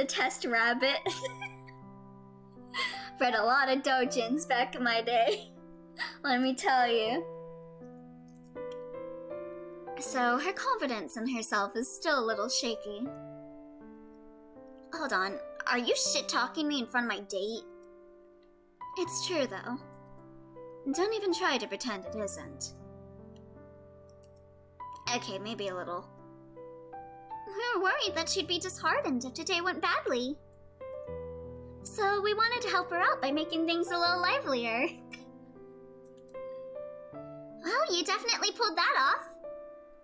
test rabbit. Read a lot of doujins back in my day. Let me tell you. So, her confidence in herself is still a little shaky. Hold on, are you shit-talking me in front of my date? It's true, though. Don't even try to pretend it isn't. Okay, maybe a little. We were worried that she'd be disheartened if today went badly. So, we wanted to help her out by making things a little livelier. Well, you definitely pulled that off.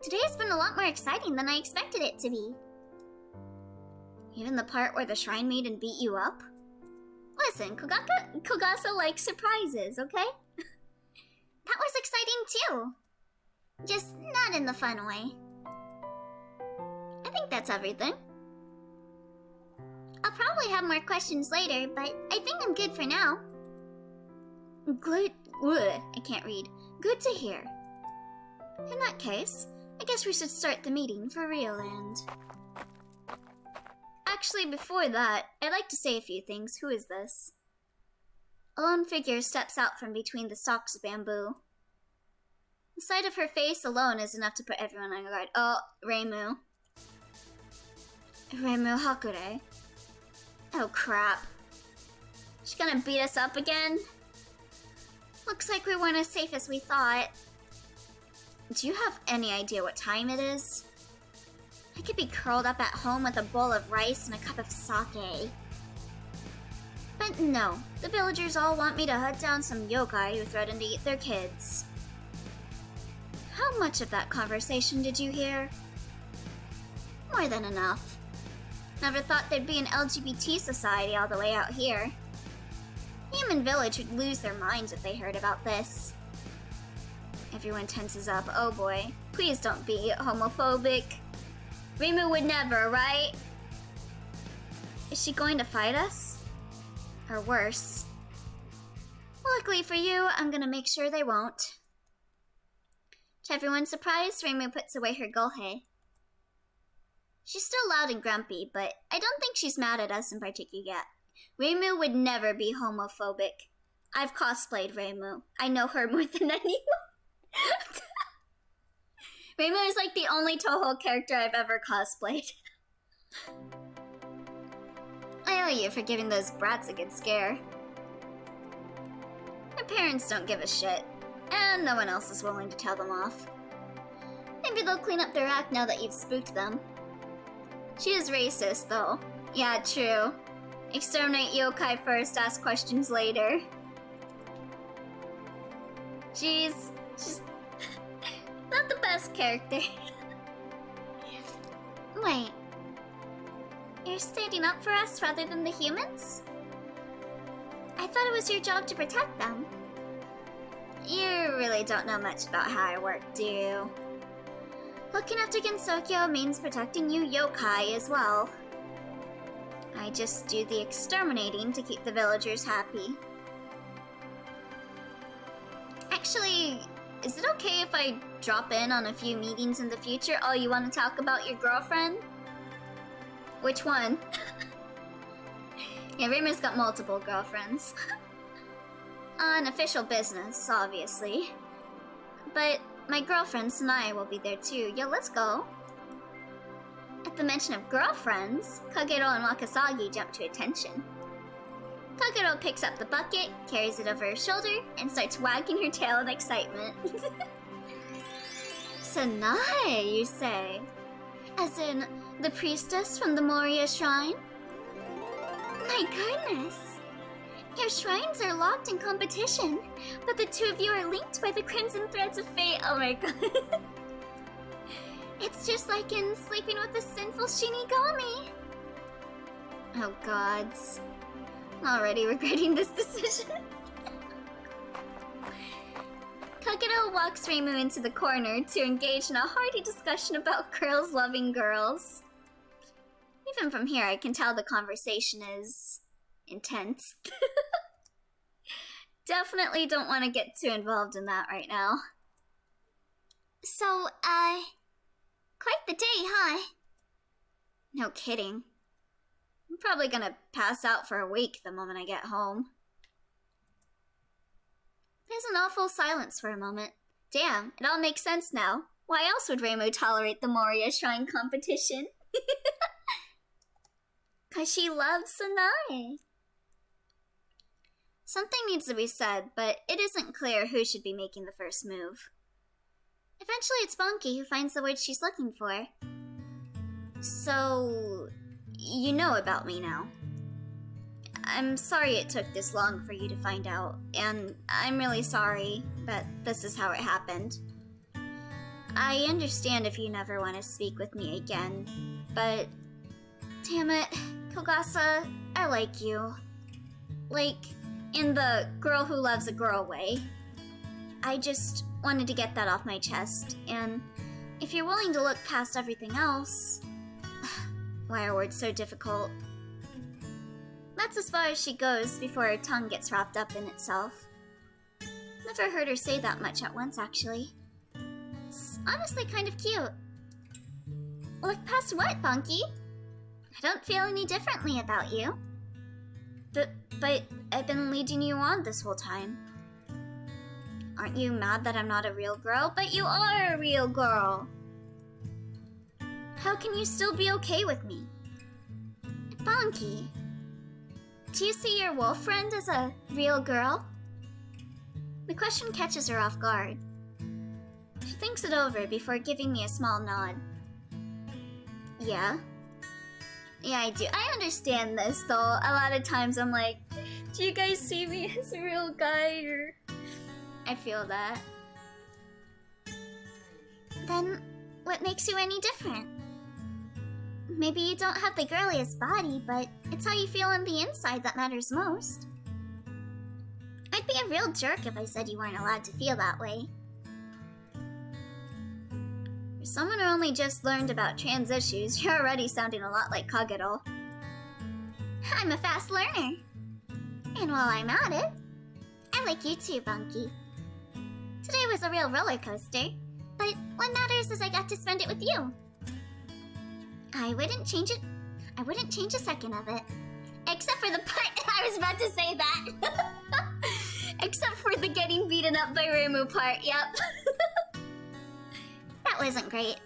Today has been a lot more exciting than I expected it to be. Even the part where the Shrine Maiden beat you up? Listen, Kogasa likes surprises, okay? That was exciting too. Just not in the fun way. I think that's everything. I'll probably have more questions later, but I think I'm good for now. Good. I can't read. Good to hear. In that case, I guess we should start the meeting for real and... Actually, before that, I'd like to say a few things. Who is this? A lone figure steps out from between the stalks of bamboo. The sight of her face alone is enough to put everyone on guard. Oh, Reimu. Reimu Hakure. Oh crap. She's gonna beat us up again? Looks like we weren't as safe as we thought. Do you have any idea what time it is? I could be curled up at home with a bowl of rice and a cup of sake. But no, the villagers all want me to hunt down some yokai who threaten to eat their kids. How much of that conversation did you hear? More than enough. Never thought there'd be an LGBT society all the way out here. Human Village would lose their minds if they heard about this. Everyone tenses up. Oh boy. Please don't be homophobic. Reimu would never, right? Is she going to fight us? Or worse? Luckily for you, I'm gonna make sure they won't. To everyone's surprise, Reimu puts away her gohei. She's still loud and grumpy, but I don't think she's mad at us in particular yet. Reimu would never be homophobic. I've cosplayed Reimu. I know her more than anyone. Reimu is like the only Touhou character I've ever cosplayed. I owe you for giving those brats a good scare. Their parents don't give a shit, and no one else is willing to tell them off. Maybe they'll clean up their act now that you've spooked them. She is racist, though. Yeah, true. Exterminate yokai first, ask questions later. She's not the best character. Wait. You're standing up for us rather than the humans? I thought it was your job to protect them. You really don't know much about how I work, do you? Looking after Gensokyo means protecting you yokai as well. I just do the exterminating to keep the villagers happy. Actually, is it okay if I drop in on a few meetings in the future? Oh, you want to talk about your girlfriend? Which one? Yeah, Reimu's got multiple girlfriends. On official business, obviously. But my girlfriend Sanae will be there too. Yo, let's go. At the mention of girlfriends, Kagero and Wakasagi jump to attention. Kagero picks up the bucket, carries it over her shoulder, and starts wagging her tail in excitement. Sanae, you say? As in, the priestess from the Moria Shrine? My goodness! Your shrines are locked in competition, but the two of you are linked by the crimson threads of fate. Oh my god. It's just like in Sleeping with the Sinful Shinigami. Oh gods. I'm already regretting this decision. Kagero walks Reimu into the corner to engage in a hearty discussion about girls loving girls. Even from here, I can tell the conversation is intense. Definitely don't want to get too involved in that right now. So, quite the day, huh? No kidding. I'm probably gonna pass out for a week the moment I get home. There's an awful silence for a moment. Damn, it all makes sense now. Why else would Reimu tolerate the Moria Shrine competition? 'Cause she loves Sanae. Something needs to be said, but it isn't clear who should be making the first move. Eventually it's Bonky who finds the word she's looking for. So, you know about me now. I'm sorry it took this long for you to find out, and I'm really sorry, but this is how it happened. I understand if you never want to speak with me again, but damn it, Kogasa, I like you. Like, in the girl who loves a girl way. I just wanted to get that off my chest, and if you're willing to look past everything else... Why are words so difficult? That's as far as she goes before her tongue gets wrapped up in itself. Never heard her say that much at once, actually. It's honestly kind of cute. Look past what, Bunky? I don't feel any differently about you. But I've been leading you on this whole time. Aren't you mad that I'm not a real girl? But you are a real girl! How can you still be okay with me? Bunky, do you see your wolf friend as a real girl? The question catches her off guard. She thinks it over before giving me a small nod. Yeah? Yeah, I do. I understand this, though. A lot of times I'm like, do you guys see me as a real guy? Or... I feel that. Then, what makes you any different? Maybe you don't have the girliest body, but it's how you feel on the inside that matters most. I'd be a real jerk if I said you weren't allowed to feel that way. For someone who only just learned about trans issues, you're already sounding a lot like Kagero. I'm a fast learner. And while I'm at it, I like you too, Bunky. Today was a real roller coaster, but what matters is I got to spend it with you. I wouldn't change it. I wouldn't change a second of it. Except for the part, I was about to say that. Except for the getting beaten up by Reimu part, yep. That wasn't great.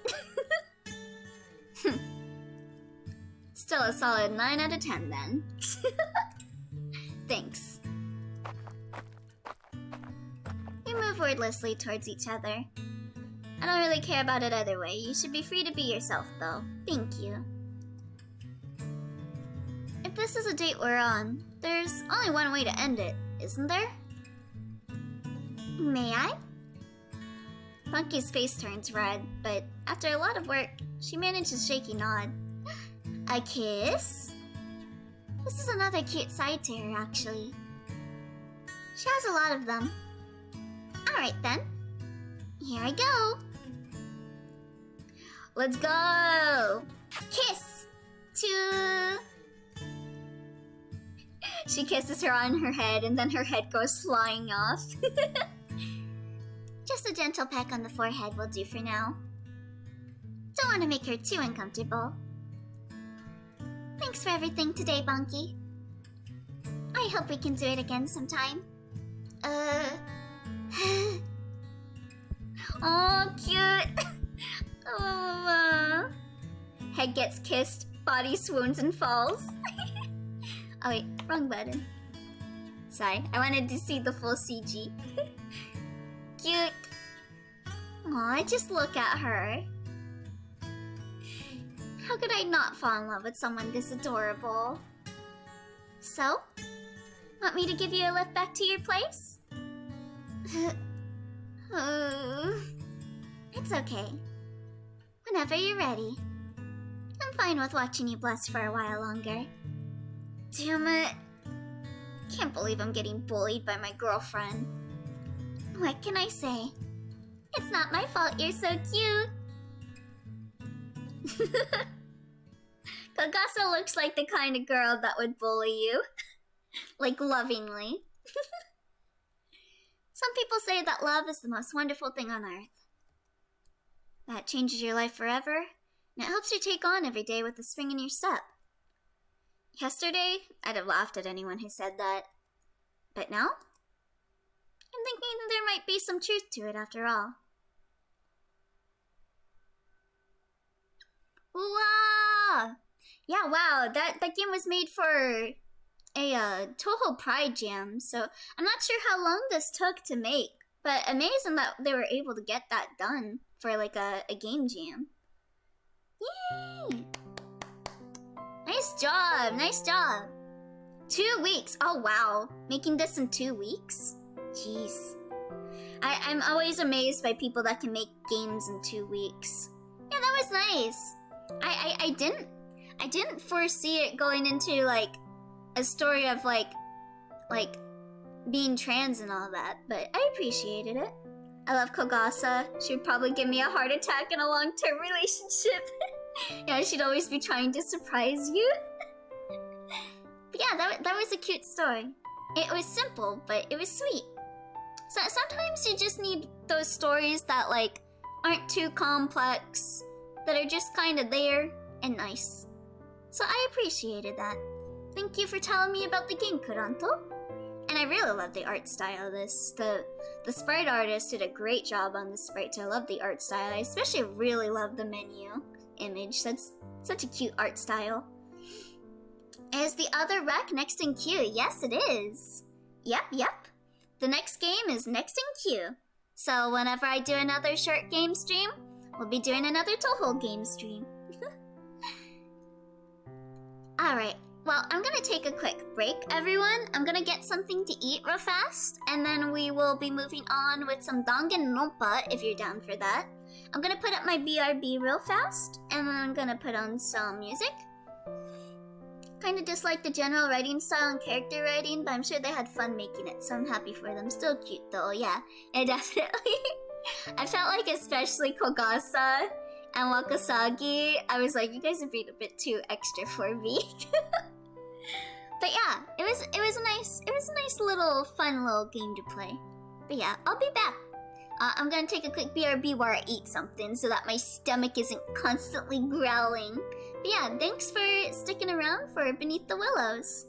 Still a solid 9 out of 10 then. Thanks. We move wordlessly towards each other. I don't really care about it either way. You should be free to be yourself, though. Thank you. If this is a date we're on, there's only one way to end it, isn't there? May I? Bunky's face turns red, but after a lot of work, she manages a shaky nod. A kiss? This is another cute side to her, actually. She has a lot of them. Alright then. Here I go. Let's go! Kiss! To... She kisses her on her head, and then her head goes flying off. Just a gentle peck on the forehead will do for now. Don't want to make her too uncomfortable. Thanks for everything today, Bunky. I hope we can do it again sometime. Oh, cute! Head gets kissed, body swoons and falls. Oh wait, wrong button. Sorry, I wanted to see the full CG. Cute! Aw, just look at her. How could I not fall in love with someone this adorable? So? Want me to give you a lift back to your place? It's okay. Whenever you're ready. I'm fine with watching you blush for a while longer. Damn it. Can't believe I'm getting bullied by my girlfriend. What can I say? It's not my fault you're so cute. Kagasa looks like the kind of girl that would bully you. Like, lovingly. Some people say that love is the most wonderful thing on earth. That changes your life forever, and it helps you take on every day with a spring in your step. Yesterday, I'd have laughed at anyone who said that. But now? I'm thinking there might be some truth to it after all. Wow! Yeah, wow, that game was made for a Touhou Pride Jam, so I'm not sure how long this took to make, but amazing that they were able to get that done for like a game jam. Yay! Nice job, nice job. 2 weeks, oh wow. Making this in 2 weeks? Jeez. I'm always amazed by people that can make games in 2 weeks. Yeah, that was nice. I didn't foresee it going into like a story of like being trans and all that, but I appreciated it. I love Kogasa. She would probably give me a heart attack in a long-term relationship. Yeah, she'd always be trying to surprise you. But yeah, that was a cute story. It was simple, but it was sweet. So sometimes you just need those stories that like aren't too complex, that are just kind of there and nice. So I appreciated that. Thank you for telling me about the game, Kuranto. And I really love the art style of this. The sprite artist did a great job on the sprites. I love the art style. I especially really love the menu image. That's such a cute art style. Is the other rec next in queue? Yes, it is. Yep. The next game is next in queue. So whenever I do another short game stream, we'll be doing another Touhou game stream. Alright, well, I'm gonna take a quick break, everyone. I'm gonna get something to eat real fast, and then we will be moving on with some Danganronpa, if you're down for that. I'm gonna put up my BRB real fast, and then I'm gonna put on some music. Kinda dislike the general writing style and character writing, but I'm sure they had fun making it, so I'm happy for them. Still cute though, yeah. I definitely... I felt like especially Kogasa and Wakasagi, I was like, you guys are being a bit too extra for me. But yeah, it was a nice little fun little game to play. But yeah, I'll be back. I'm gonna take a quick BRB while I eat something so that my stomach isn't constantly growling. But yeah, thanks for sticking around for Beneath the Willows.